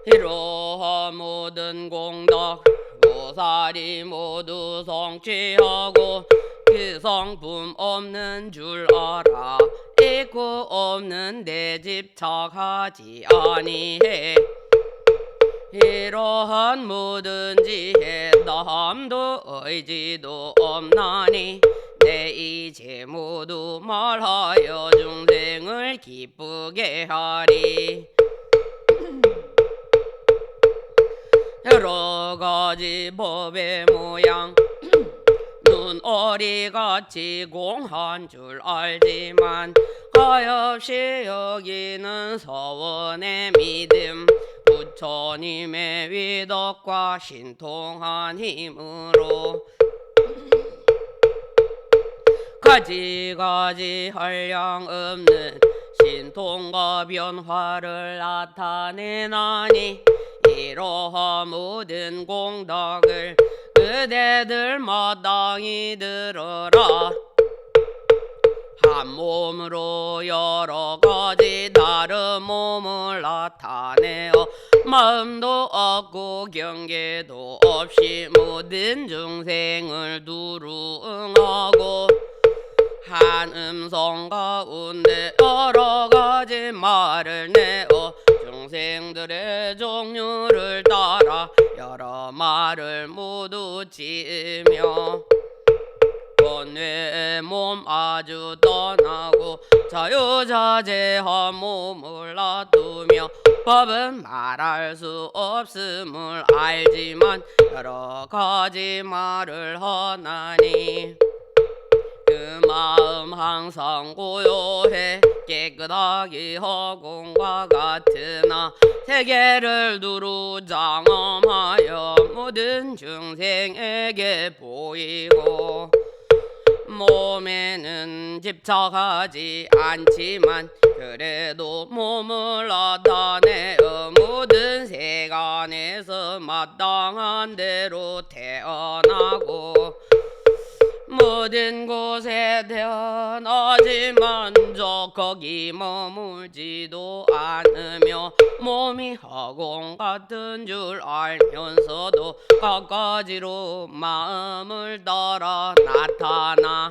이러한 모든 공덕 보살이 모두 성취하고 그 성품 없는 줄 알아 있고 없는데 집착하지 아니해. 이러한 모든 지혜 다함도 의지도 없나니 내 이제 모두 말하여 중생을 기쁘게 하리. 여러 가지 법의 모양 눈어리같이 공한 줄 알지만 가엾이 여기는 서원의 믿음 부처님의 위덕과 신통한 힘으로 가지가지 한량 없는 신통과 변화를 나타내나니 이러한 모든 공덕을 그대들 마땅히 들어라. 한 몸으로 여러 가지 다른 몸을 나타내어 마음도 없고 경계도 없이 모든 중생을 두루 응하고 한 음성 가운데 여러 가지 말을 내어 중생들의 종류를 따라 여러 말을 모두 지으며 본외의 몸 아주 떠나고 자유자재한 몸을 놔두며 법은 말할 수 없음을 알지만 여러 가지 말을 하나니 그 마음 항상 고요해 깨끗하기 허공과 같으나 세계를 두루 장엄하여 모든 중생에게 보이고 몸에는 집착하지 않지만 그래도 몸을 나타내어 모든 세간에서 마땅한 대로 태어나고 모든 곳에 태어나지만 저 거기 머물지도 않으며 몸이 허공 같은 줄 알면서도 갖가지로 마음을 따라 나타나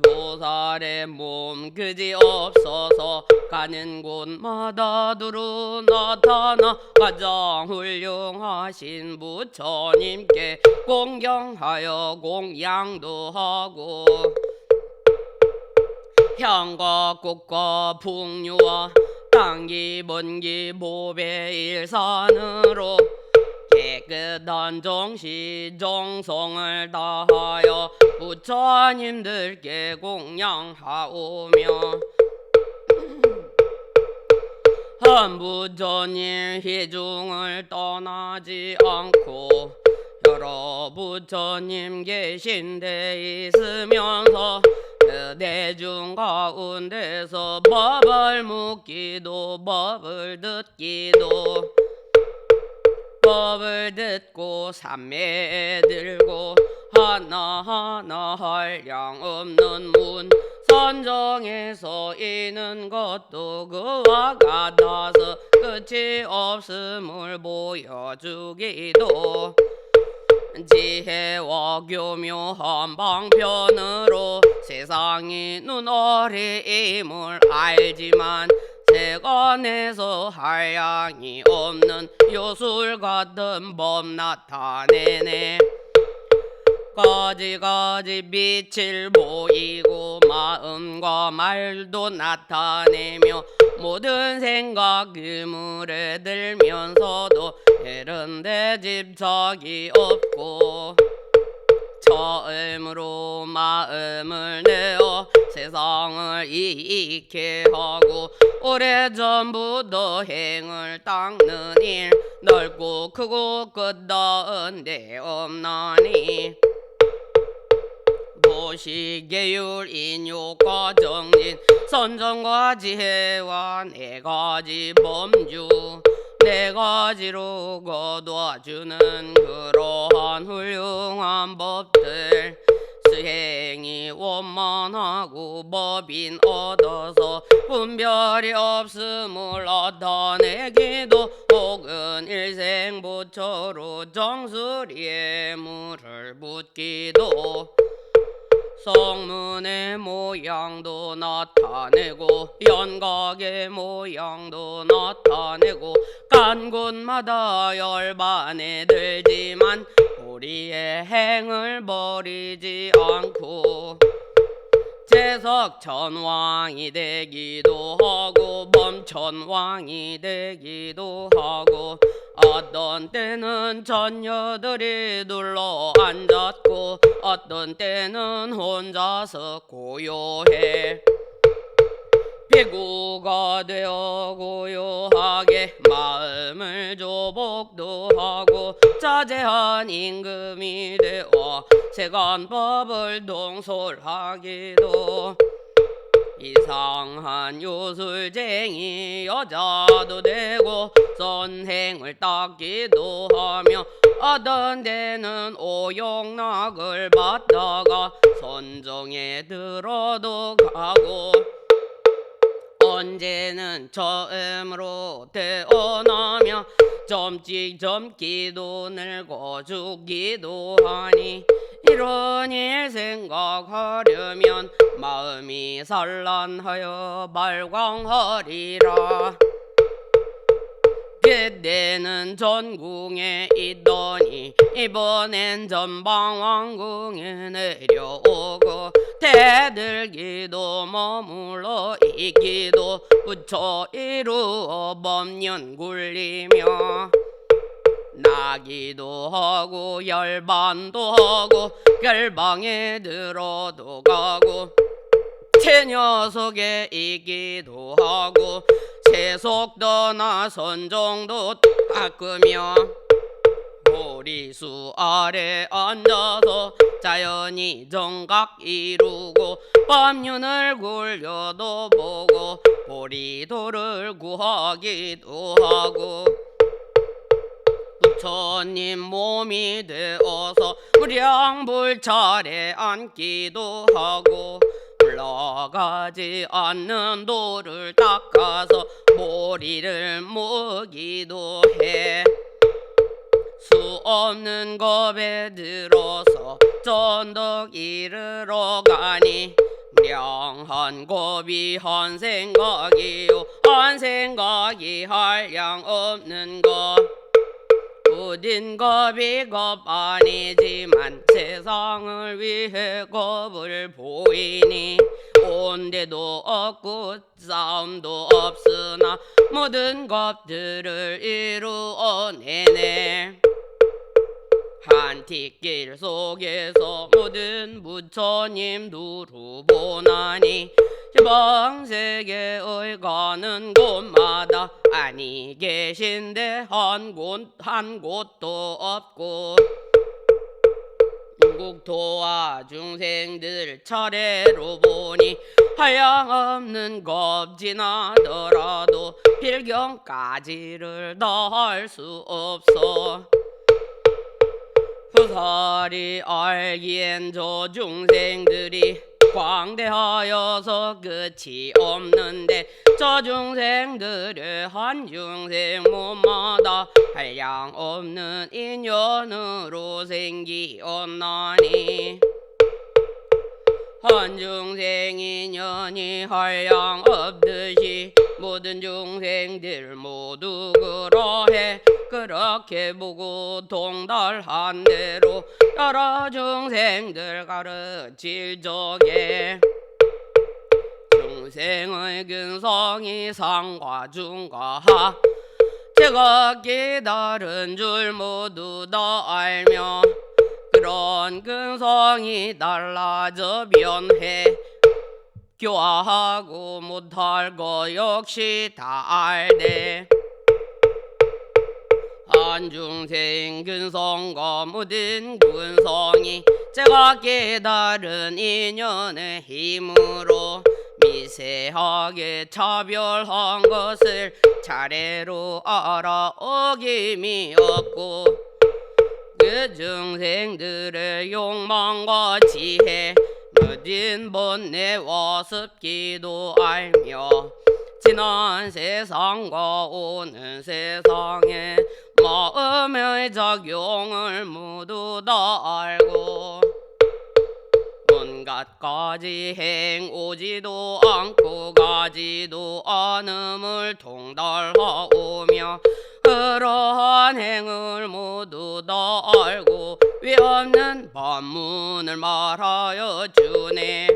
보살의 몸 그지 없어서 가는 곳마다 두루 나타나 가장 훌륭하신 부처님께 공경하여 공양도 하고 향과 꽃과 풍류와 땅기 먼기 보배일산으로 깨끗한 정시 정성을 다하여 부처님들께 공양하오며 한 부처님 희중을 떠나지 않고 여러 부처님 계신 데 있으면서 그 대중 가운데서 법을 묻기도 법을 듣기도 법을 듣고 삼매 들고 하나하나 한량 없는 문 선정에서 이는 것도 그와 같아서 끝이 없음을 보여주기도 지혜와 교묘한 방편으로 세상이 눈어리임을 알지만 세간에서 한량이 없는 요술 같은 법 나타내네 가지가지 빛을 보이고 마음과 말도 나타내며 모든 생각 그물에 들면서도 이런데 집착이 없고 처음으로 마음을 내어 세상을 이익해 하고 오래전부터 행을 닦는 일 넓고 크고 끝다은 데 없나니 보시계율 인욕과 정진 선정과 지혜와 네 가지 범주 네 가지로 거두어주는 그러한 훌륭한 법들 수행이 원만하고 법인 얻어서 분별이 없음을 나타내기도 혹은 일생부처로 정수리에 물을 붓기도 성문의 모양도 나타내고 연각의 모양도 나타내고 간 곳마다 열반에 들지만 우리의 행을 버리지 않고 제석천왕이 되기도 하고 범천왕이 되기도 하고 어떤 때는 전녀들이 둘러 앉았고 어떤 때는 혼자서 고요해 비구가 되어 고요하게 마음을 조복도 하고 자제한 임금이 되어 세간법을 동솔하기도 이상한 요술쟁이 여자도 되고 선행을 닦기도 하며 어떤 데는 오용락을 받다가 선정에 들어도 가고 언제는 처음으로 태어나며 점찍 젊기도 늙어 죽기도 하니 이런 일 생각하려면 마음이 산란하여 발광하리라. 그때는 전궁에 있더니 이번엔 전방왕궁에 내려오고 대들기도 머물러 있기도 부처 이루어 법년 굴리며 나기도 하고 열반도 하고 결방에 들어도 가고 채녀석에 있기도 하고 세속도나 선종도 닦으며 보리수 아래 앉아서 자연히 정각 이루고 법륜을 굴려도 보고 보리도를 구하기도 하고 부처님 몸이 되어서 무량불찰에 앉기도 하고 올라가지 않는 돌을 닦아서 모리를 먹기도 해 수 없는 겁에 들어서 전덕 이르러 가니 무량한 겁이 한 생각이요 한 생각이 한량 없는 것 모든 겁이 겁 아니지만 세상을 위해 겁을 보이니 온데도 없고 싸움도 없으나 모든 겁들을 이루어내네 한티길 속에서 모든 부처님 두루 보나니 지방세계의 가는 곳마다 아니 계신데 한 곳도 없고 국토와 중생들 차례로 보니 한량없는 겁 지나더라도 필경까지를 다 할 수 없어 후사리 알기엔 저 중생들이 광대하여서 끝이 없는데 저 중생들의 한 중생 몸마다 한량 없는 인연으로 생기었나니 한 중생 인연이 한량 없듯이 모든 중생들 모두 그러해 그렇게 보고 동달한 대로 여러 중생들 가르칠 적에 중생의 근성이 상과 중과 하 제가 깨달은 줄 모두 다 알며 그런 근성이 달라져 변해 교화하고 못할 거 역시 다 알되 한 중생 근성과 모든 근성이 제가 깨달은 인연의 힘으로 미세하게 차별한 것을 차례로 알아 어김이 없고 그 중생들의 욕망과 지혜 모든 번뇌와 습기도 알며 지난 세상과 오는 세상에 마음의 작용을 모두 다 알고 온갖 가지 행 오지도 않고 가지도 않음을 통달하오며 그러한 행을 모두 다 알고 위없는 법문을 말하여 주네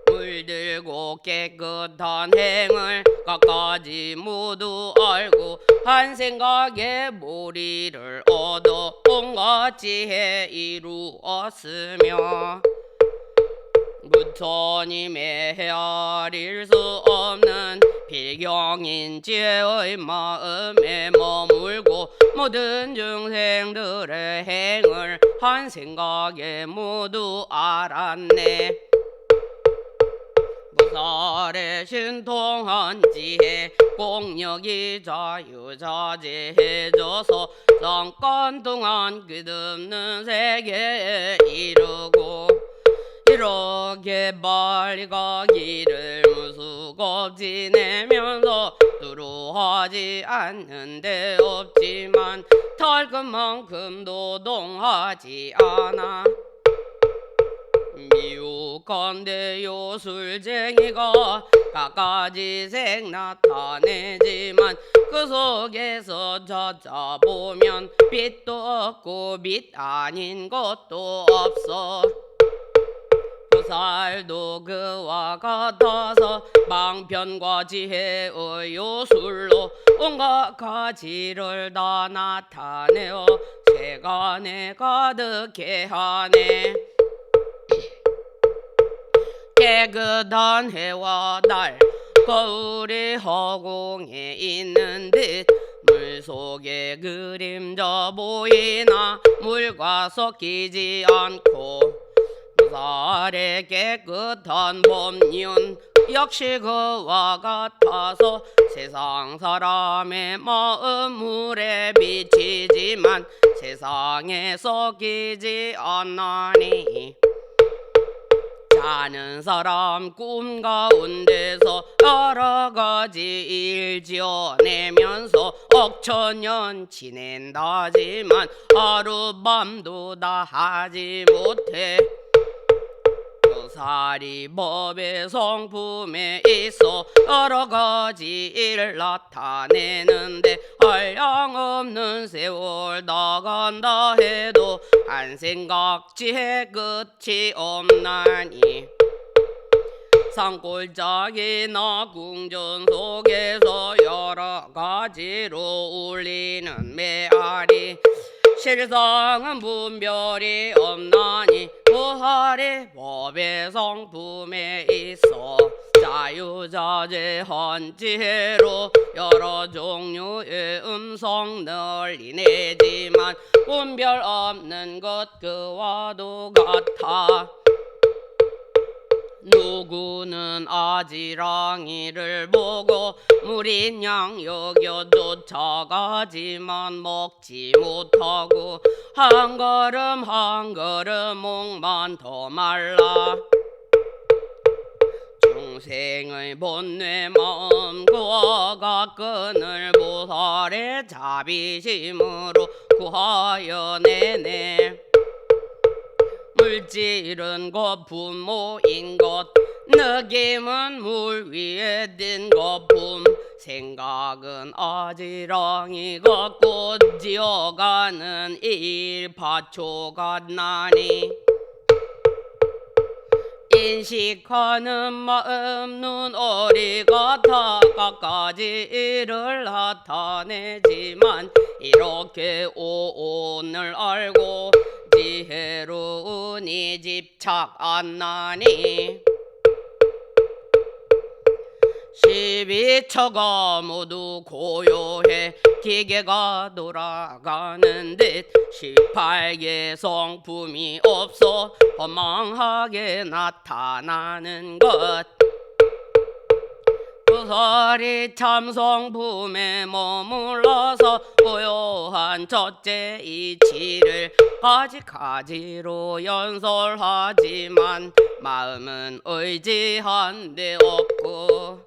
물들고 깨끗한 행을 갖가지 모두 알고 한 생각에 모리를 얻어 온갖 지혜 이루었으며 부처님의 헤아릴 수 없는 필경인지의 마음에 머물고 모든 중생들의 행을 한 생각에 모두 알았네 무살의 신통한 지혜 공력이 자유자재해져서 잠깐 동안 끝없는 세계에 이르고 이렇게 빨리 가기를 무수겁 지내면서 두루하지 않는 데 없지만 털끝만큼도 동하지 않아 미혹한데 요술쟁이가 갖가지 색 나타내지만 그 속에서 찾아보면 빛도 없고 빛 아닌 것도 없어 살도 그와 같아서 방편과 지혜의 요술로 온갖 가지를 다 나타내어 세간에 가득해 하네. 깨끗한 해와 달 거울이 허공에 있는 듯 물속에 그림자 보이나 물과 섞이지 않고 무살의 깨끗한 법륜 역시 그와 같아서 세상 사람의 마음 물에 비치지만 세상에 섞이지 않나니 자는 사람 꿈 가운데서 여러 가지 일 지어내면서 억천년 지낸다지만 하룻밤도 다 하지 못해 살이 법의 성품에 있어 여러 가지 일을 나타내는데 한량없는 세월 나간다 해도 한 생각지에 끝이 없나니 산골짜기나 궁전 속에서 여러 가지로 울리는 메아리 실상은 분별이 없나니 부활이 법의 성품에 있어 자유자재한 지혜로 여러 종류의 음성 널리 내지만 분별 없는 것 그와도 같아. 누구는 아지랑이를 보고 무린 양 여겨 쫓아가지만 먹지 못하고 한 걸음 한 걸음 목만 더 말라. 중생의 본뇌 마음 그와가 끈을 보살의 자비심으로 구하여 내네. 물질은 것 부모인 것 느낌은 물 위에 뜬 거품 생각은 아지랑이 갖고 지어가는 일파초 같나니 인식하는 마음 눈어리 같아 갖가지 일을 나타내지만 이렇게 오온을 알고 지혜로우니 집착 안 나니 12처가 모두 고요해 기계가 돌아가는 듯 18개 성품이 없어 허망하게 나타나는 것 부살이 참성품에 머물러서 고요한 첫째 이치를 가지가지로 연설하지만 마음은 의지한 데 없고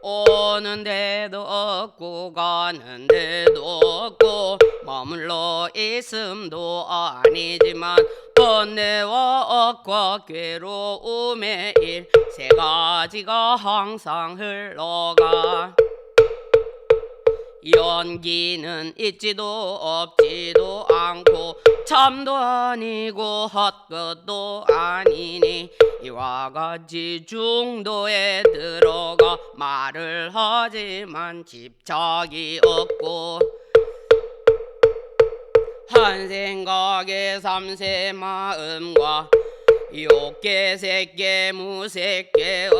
오는 데도 없고 가는 데도 없고 머물러 있음도 아니지만 번뇌와 억과 괴로움의 일 세 가지가 항상 흘러가 연기는 있지도 없지도 않고 참도 아니고 헛것도 아니니 이와 같이 중도에 들어가 말을 하지만 집착이 없고 한 생각에 삼세 마음과 욕계 색계 무색계의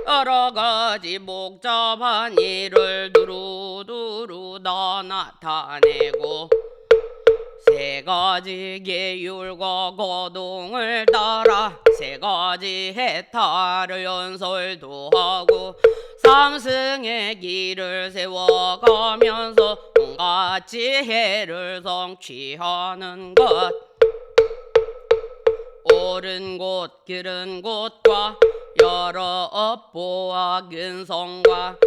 여러 가지 복잡한 일을 두루두루 다 나타내고 세 가지 계율과 거동을 따라 세 가지 해탈을 연설도 하고 삼승의 길을 세워가면서 온갖 지혜를 성취하는 것 옳은 곳 길은 곳과 여러 업보와 근성과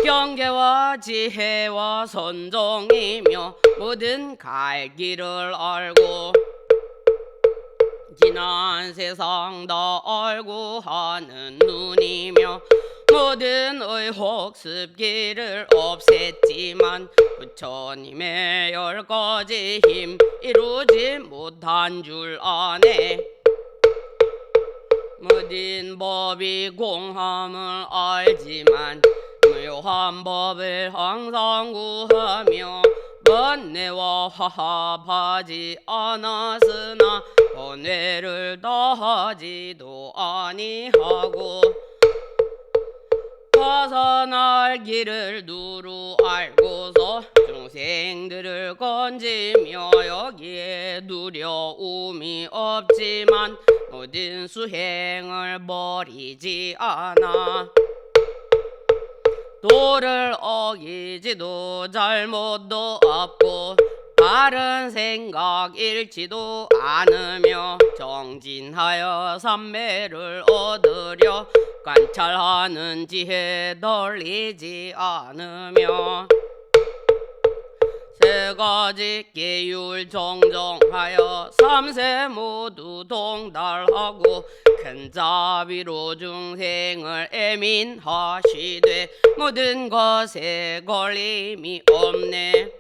경계와 지혜와 선정이며 모든 갈 길을 알고 지난 세상 다 알고 하는 눈이며 모든 의혹 습기를 없앴지만 부처님의 10가지 힘 이루지 못한 줄 아네. 모든 법이 공함을 알지만 묘한 법을 항상 구하며 번뇌와 화합하지 않았으나 번뇌를 다하지도 아니하고 벗어날 길을 두루 알고서 중생들을 건지며 여기에 두려움이 없지만 모든 수행을 버리지 않아 도를 어기지도 잘못도 없고 바른 생각 잃지도 않으며 정진하여 삼매를 얻으려 관찰하는 지혜 덜리지 않으며 세 가지 계율 정정하여 삼세 모두 동달하고 큰 자비로 중생을 애민하시되 모든 것에 걸림이 없네.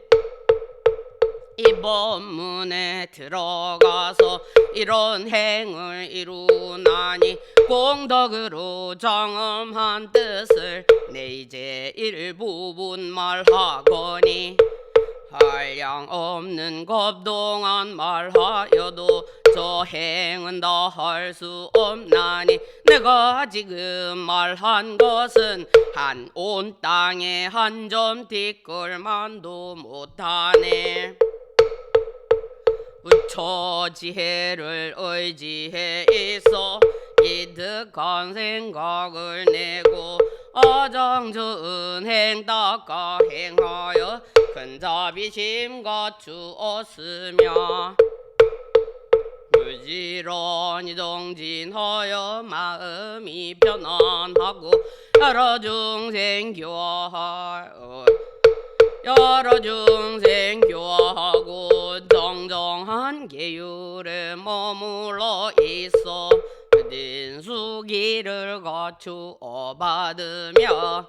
이 법문에 들어가서 이런 행을 이루나니 공덕으로 정엄한 뜻을 내 이제 일부분 말하거니 한량 없는 겁동안 말하여도 저 행은 다 할 수 없나니 내가 지금 말한 것은 한 온 땅에 한 점 티끌만도 못하네. 부처 지혜를 의지해 있어 이득한 생각을 내고 아장저은 행 닦아 행하여 큰 자비심 갖추었으며 부지런히 정진하여 마음이 편안하고 여러 중생 교화하고 정정한 계율에 머물러 있어 모든 수기를 갖추어 받으며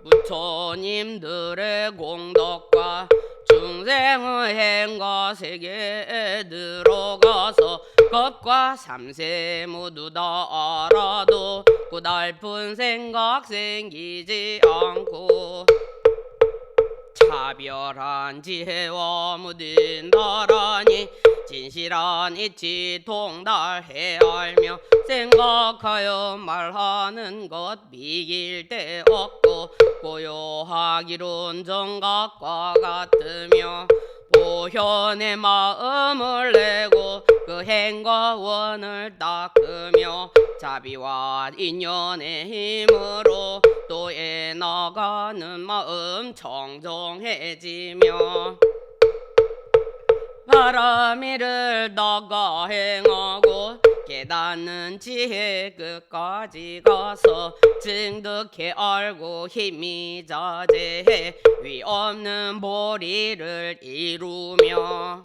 부처님들의 공덕과 중생의 행과 세계에 들어가서 법과 삼세 모두 다 알아도 고달픈 생각 생기지 않고 차별한 지혜와 모든 나라니 진실한 이치 통달해 알며 생각하여 말하는 것 비길 데 없고 고요하기론 정각과 같으며 보현의 마음을 내고 그 행과 원을 닦으며 자비와 인연의 힘으로 도에 나가는 마음 청정해지며 바람이를 나가 행하고 깨닫는 지혜 끝까지 가서 증득해 알고 힘이 자제해 위없는 보리를 이루며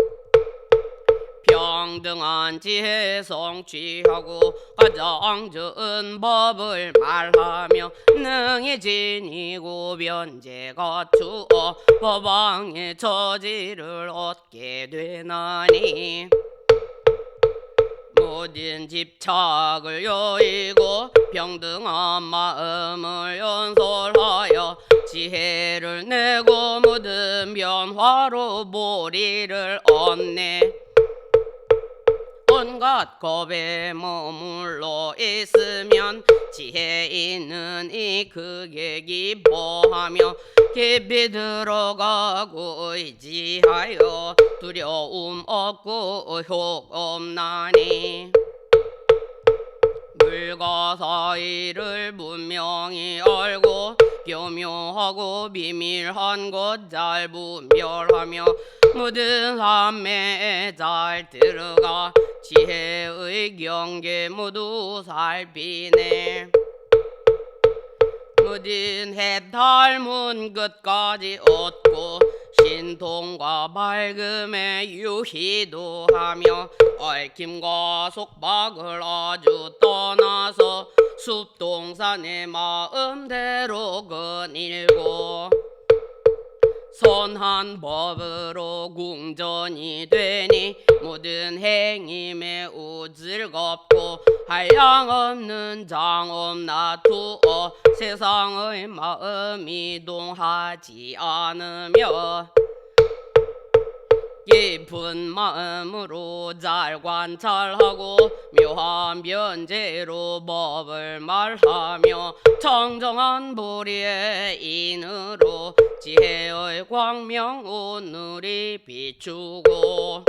평등한 지혜 성취하고 가장 좋은 법을 말하며 능히 지니고 변제 갖추어 법왕의 처지를 얻게 되나니 모든 집착을 여의고 평등한 마음을 연설하여 지혜를 내고 모든 변화로 보리를 얻네. 온갖 겁에 머물러 있으면 지혜 있는 이 크게 기뻐하며 깊이 들어가고 의지하여 두려움 없고 의혹 없나니 물과 사이를 분명히 알고 교묘하고 비밀한 것 잘 분별하며 모든 삼매에 잘 들어가 지혜의 경계 모두 살피네. 모든 해탈문 끝까지 얻고 신통과 밝음에 유희도 하며 얽힘과 속박을 아주 떠나서 숲동산의 마음대로 거닐고 선한 법으로 궁전이 되니 모든 행임에 우즐겁고 한량 없는 장엄나 투어 세상의 마음이 동하지 않으며 깊은 마음으로 잘 관찰하고 묘한 변제로 법을 말하며 청정한 보리의 인으로 지혜의 광명 오늘이 비추고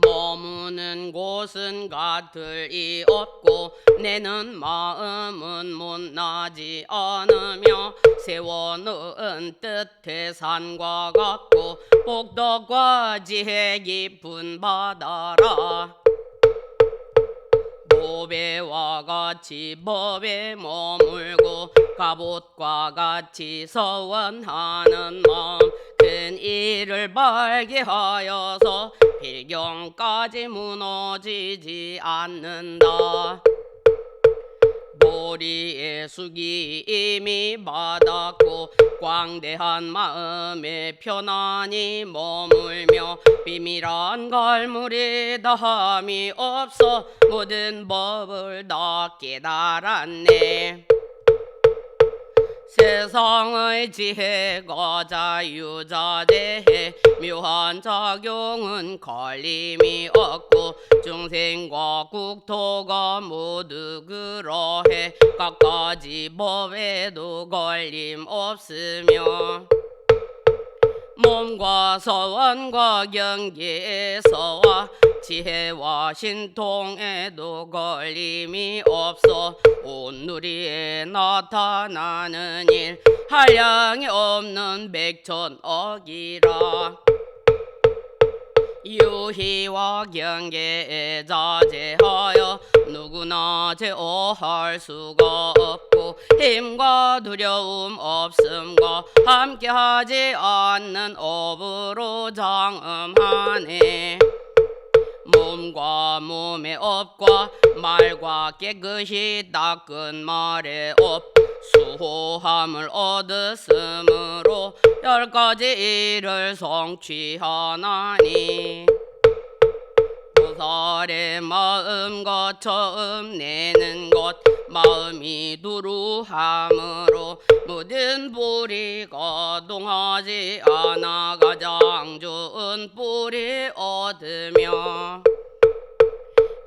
머무는 곳은 가틀이 없고 내는 마음은 못나지 않으며 세워놓은 뜻의 산과 같고 복덕과 지혜 깊은 바다라 보배와 같이 법에 머물고 갑옷과 같이 서원하는 마음 큰 일을 발기하여서 필경까지 무너지지 않는다. 보리의 쑥이 이미 받았고 광대한 마음에 편안히 머물며 비밀한 갈물이 다함이 없어 모든 법을 다 깨달았네. 세상의 지혜가 자유자재해 묘한 작용은 걸림이 없고 중생과 국토가 모두 그러해 갖가지 법에도 걸림 없으며 몸과 서원과 경계에서와 지혜와 신통에도 걸림이 없어 온누리에 나타나는 일 한량이 없는 백천억이라 유희와 경계에 자제하여 누구나 제어할 수가 없고 힘과 두려움 없음과 함께하지 않는 업으로 장엄하네. 몸과 몸의 업과 말과 깨끗이 닦은 말의 업 수호함을 얻었으므로 10가지 일을 성취하나니 보살의 마음과 처음 내는 것 마음이 두루함으로 모든 뿌리가 동하지 않아 가장 좋은 뿌리 얻으며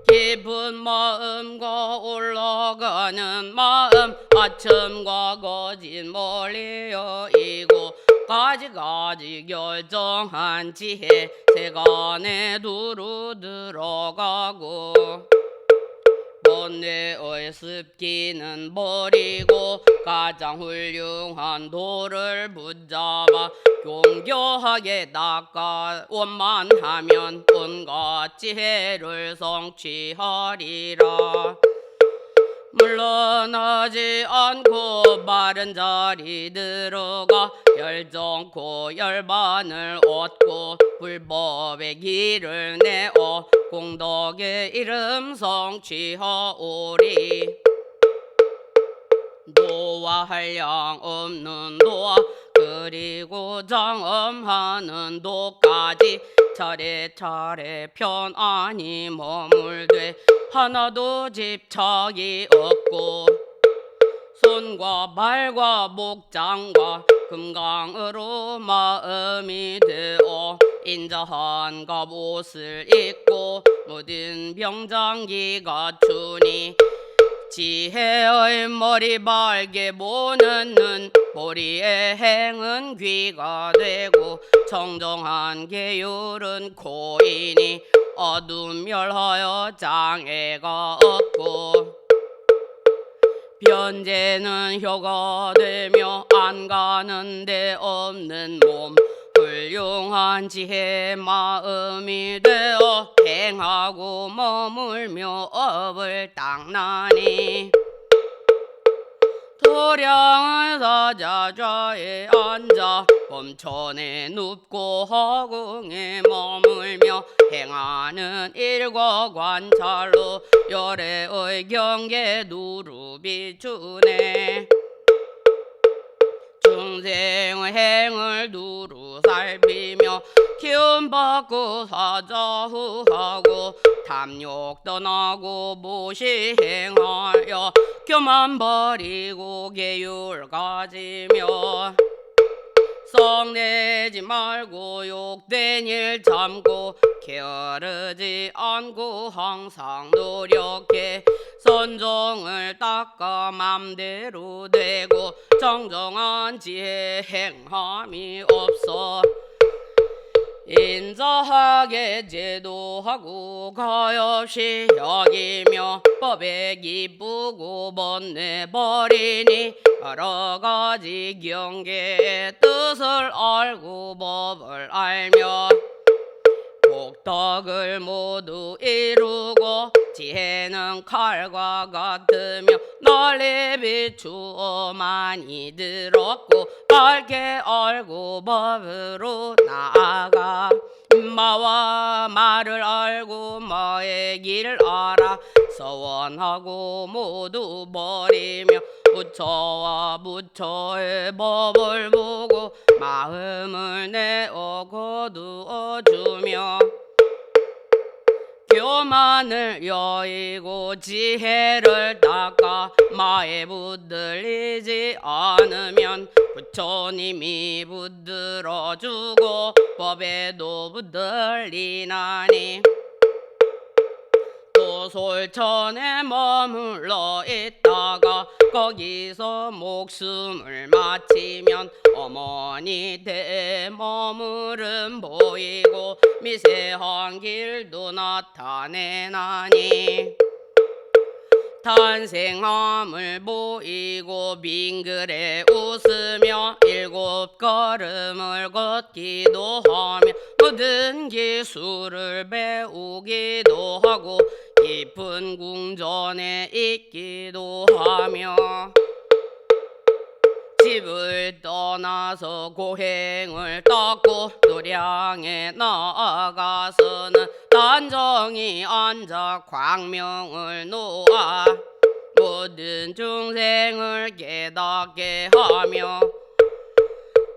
깊은 마음과 올라가는 마음 아첨과 거짓 멀리 여이고 가지가지 결정한 지혜 세간에 두루 들어가고 번뇌의 습기는 버리고 가장 훌륭한 도를 붙잡아 용교하게 닦아 원만하면 온갖 지혜를 성취하리라. 물러나지 않고 바른 자리 들어가 열정코 열반을 얻고 불법의 길을 내어 공덕의 이름 성취하오리. 도와 한량 없는 도와 그리고 장엄하는 도까지 차례차례 편안히 머물되 하나도 집착이 없고 손과 발과 목장과 금강으로 마음이 되어 인자한 갑옷을 입고 모든 병장기 갖추니 지혜의 머리 밝게 보는 눈 보리의 행은 귀가 되고 청정한 계율은 코이니 어둠 멸하여 장애가 없고 변제는 혀가 되며 안 가는 데 없는 몸 훌륭한 지혜 마음이 되어 행하고 머물며 업을 닦나니 도량의 사자좌에 앉아 범천에 눕고 허공에 머물며 행하는 일과 관찰로 열애의 경계 누루 비추네. 중생의 행을 두루 살피며 기운받고 사자후하고 탐욕 떠나고 무시행하여 교만 버리고 계율 가지며 성내지 말고 욕된 일 참고 게으르지 않고 항상 노력해 선종을 닦아 맘대로 되고 정정한 지혜 행함이 없어 인자하게 제도하고 가엾이 여기며 법에 기쁘고 번뇌버리니 여러가지 경계의 뜻을 알고 법을 알며 복덕을 모두 이루고 지혜는 칼과 같으며 널리 비추어 많이 들었고 밝게 알고 법으로 나아가 마와 말을 알고 마의 길을 알아 서원하고 모두 버리며 부처와 부처의 법을 보고 마음을 내어 거두어 주며 교만을 여의고 지혜를 닦아 마에 붙들리지 않으면 부처님이 붙들어주고 법에도 붙들리나니 또 솔천에 머물러 있다가 거기서 목숨을 마치면 어머니 대머무름 보이고 미세한 길도 나타내나니 탄생함을 보이고 빙그레 웃으며 7 걸음을 걷기도 하며 모든 기술을 배우기도 하고 깊은 궁전에 있기도 하며 집을 떠나서 고행을 닦고 노량에 나아가서는 단정히 앉아 광명을 놓아 모든 중생을 깨닫게 하며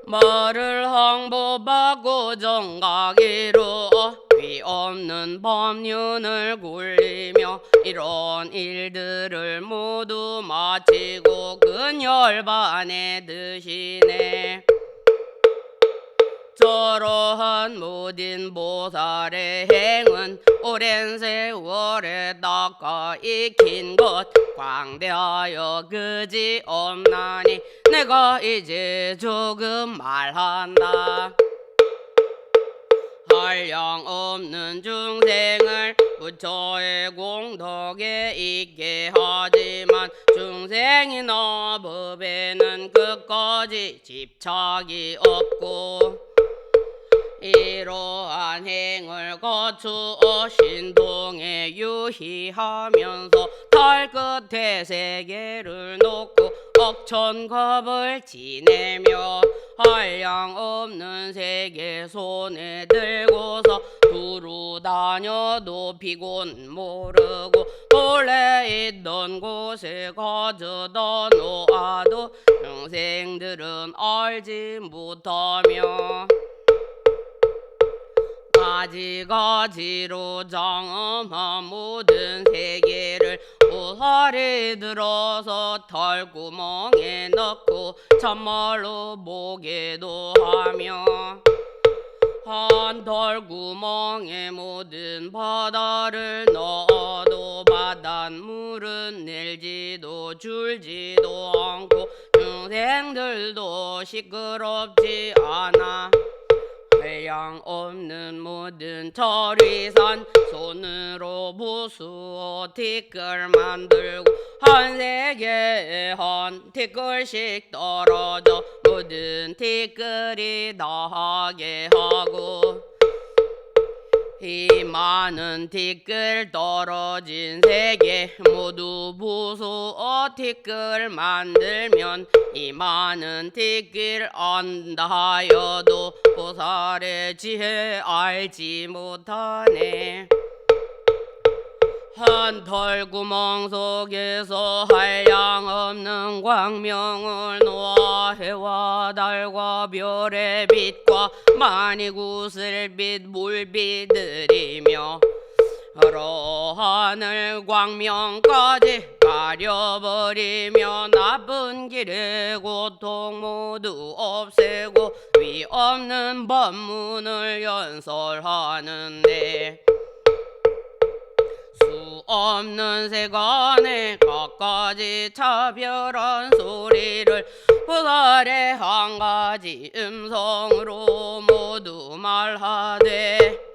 말을 항복하고 정각 이루어 위 없는 법륜을 굴리며 이런 일들을 모두 마치고 근열반에 드시네. 저러한 모든 보살의 행은 오랜 세월에 닦아 익힌 것 광대하여 그지없나니 내가 이제 조금 말한다. 한량 없는 중생을 부처의 공덕에 있게 하지만 중생이나 법에는 끝까지 집착이 없고 이러한 행을 거추어 신동에 유희하면서 달 끝에 세계를 놓고 억천겁을 지내며 한량 없는 세계 손에 들고서 두루 다녀도 피곤 모르고 본래 있던 곳에 가져다 놓아도 중생들은 알지 못하며 가지가지로 장엄한 모든 세계를 보살이 들어서 털구멍에 넣고 참말로 보게도 하며 한 털구멍에 모든 바다를 넣어도 바닷물은 늘지도 줄지도 않고 중생들도 시끄럽지 않아. 한량 없는 모든 절위산 손으로 부수어 티끌 만들고 한 세계에 한 티끌씩 떨어져 모든 티끌이 나하게 하고 이 많은 티끌 떨어진 세계 모두 부수어 티끌 만들면 이 많은 티끌 안다 하여도 보살의 지혜 알지 못하네. 한 털구멍 속에서 한량 없는 광명을 놓아 해와 달과 별의 빛과 만이구슬빛 물비들이며 하루 하늘 광명까지 가려버리며 나쁜 길의 고통 모두 없애고 위 없는 법문을 연설하는데 수 없는 세간에 갖가지 차별한 소리를 보살의 한 가지 음성으로 모두 말하되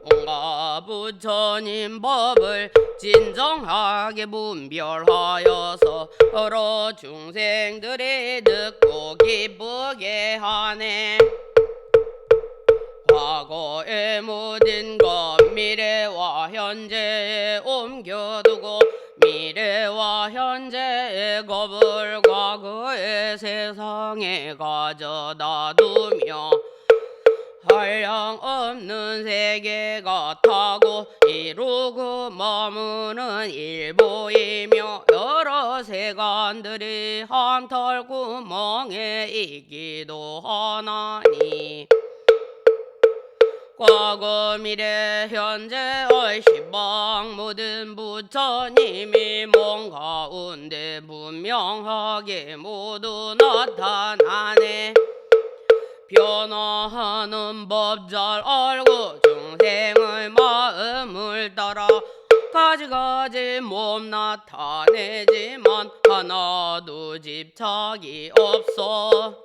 온갖 부처님 법을 진정하게 분별하여서 여러 중생들이 듣고 기쁘게 하네. 과거의 모든 것 미래와 현재에 옮겨두고 미래와 현재의 겁을 과거의 세상에 가져다 두며 한량없는 세계가 타고 이루고 머무는 일보이며 여러 세간들이 한 털구멍에 있기도 하나니 과거 미래 현재의 시방 모든 부처님이 몸 가운데 분명하게 모두 나타나네. 변화하는 법 잘 알고 중생의 마음을 따라 가지가지 몸 나타내지만 하나도 집착이 없어.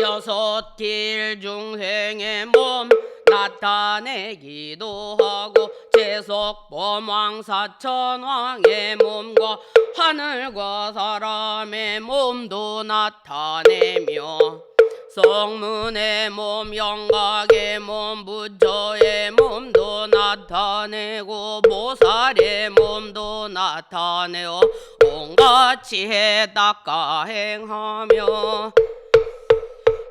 여섯 길 중생의 몸 나타내기도 하고 재석 범왕 사천왕의 몸과 하늘과 사람의 몸도 나타내며 성문의 몸 영각의 몸 부처의 몸도 나타내고 보살의 몸도 나타내어 온갖 지혜 닦아 행하며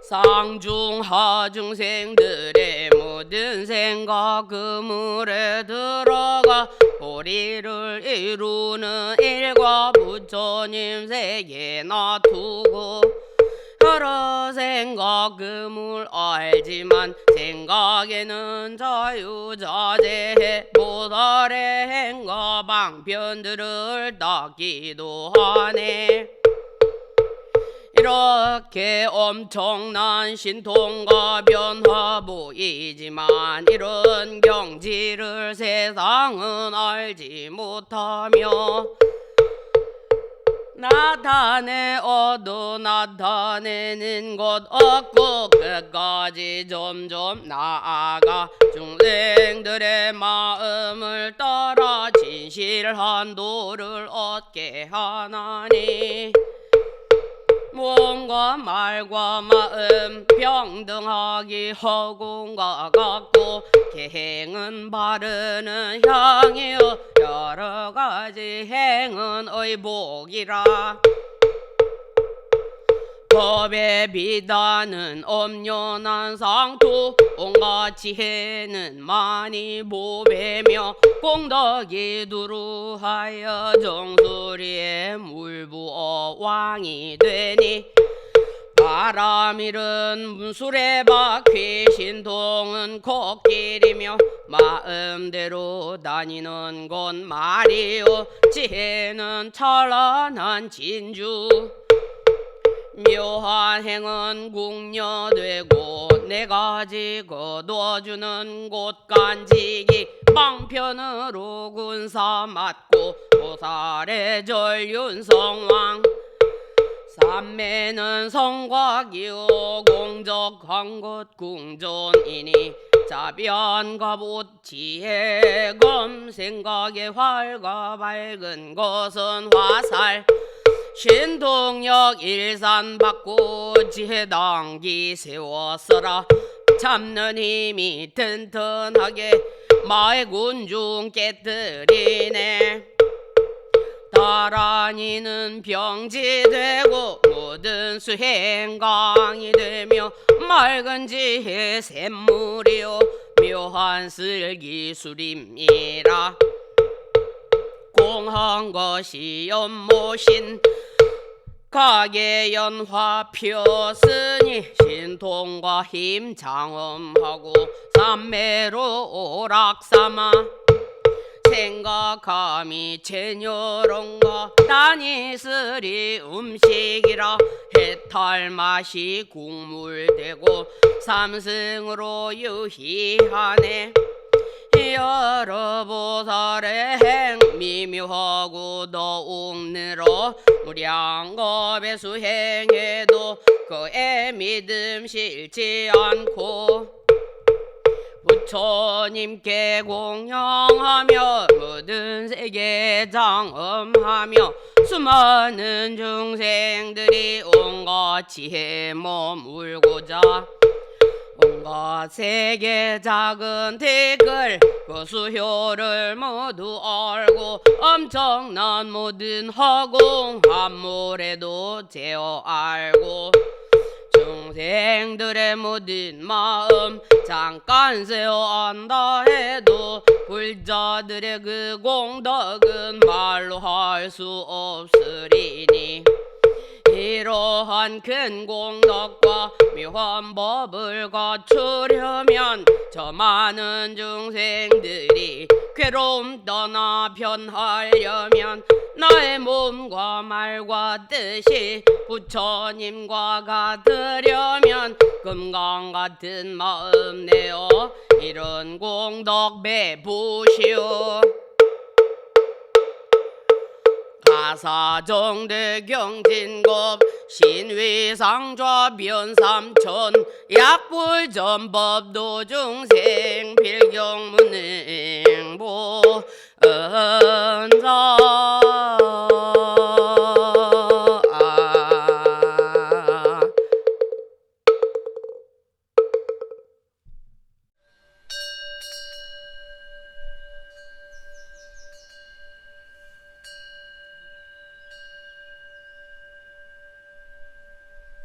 상중하중생들의 모든 생각 그물에 들어가 보리를 이루는 일과 부처님 세계나 두고 여러 생각 그물 알지만 생각에는 자유자재해 보살의 행과 방편들을 닦기도 하네. 이렇게 엄청난 신통과 변화 보이지만 이런 경지를 세상은 알지 못하며 나타내어도 나타내는 것 없고 끝까지 점점 나아가 중생들의 마음을 따라 진실한 도를 얻게 하나니 몸과 말과 마음 평등하기 허공과 같고 계행은 바르는 향이요 여러 가지 행은 의복이라. 법의 비단은 엄연한 상투 온갖 지혜는 많이 보배며 공덕이 두루하여 정수리에 물부어 왕이 되니 바람일은 수레바퀴 신통은 코끼리며 마음대로 다니는 건 말이요 지혜는 찬란한 진주 묘한 행은 궁녀되고 네 가지 거둬주는 곳간지기 방편으로 군사 맞고 보살의 전륜성왕 삼매는 성곽이요 공적한 것 궁전이니 자변갑옷 지혜검 생각의 활과 밝은 것은 화살 신동력 일산 받고 지혜당기 세웠어라. 참는 힘이 튼튼하게 마의 군중 깨뜨리네. 다란이는 병지되고 모든 수행강이 되며 맑은 지혜 샘물이요 묘한 슬기수림이라. 공한 것이 연못인 가계연화 폈으니 신통과 힘 장엄하고 삼매로 오락삼아 생각함이 제녀론과 다니스리 음식이라 해탈 맛이 국물되고 삼승으로 유희하네. 여러 보살의 행 미묘하고 더욱늘어 무량겁의 수행해도 그의 믿음 실지 않고 부처님께 공양하며 모든 세계 장엄하며 수많은 중생들이 온갖 지혜 머물고자 온갖 세계 작은 댓글 그 수효를 모두 알고 엄청난 모든 허공 함몰에도 제어 알고 중생들의 모든 마음 잠깐 세어 안다 해도 불자들의 그 공덕은 말로 할 수 없으리니 이러한 큰 공덕과 묘한 법을 갖추려면 저 많은 중생들이 괴로움 떠나 변하려면 나의 몸과 말과 뜻이 부처님과 같으려면 금강 같은 마음 내어 이런 공덕 베푸시오. 가사정대 경진급 신위상좌 변삼천 약불전법 도중생 필경문행보 은사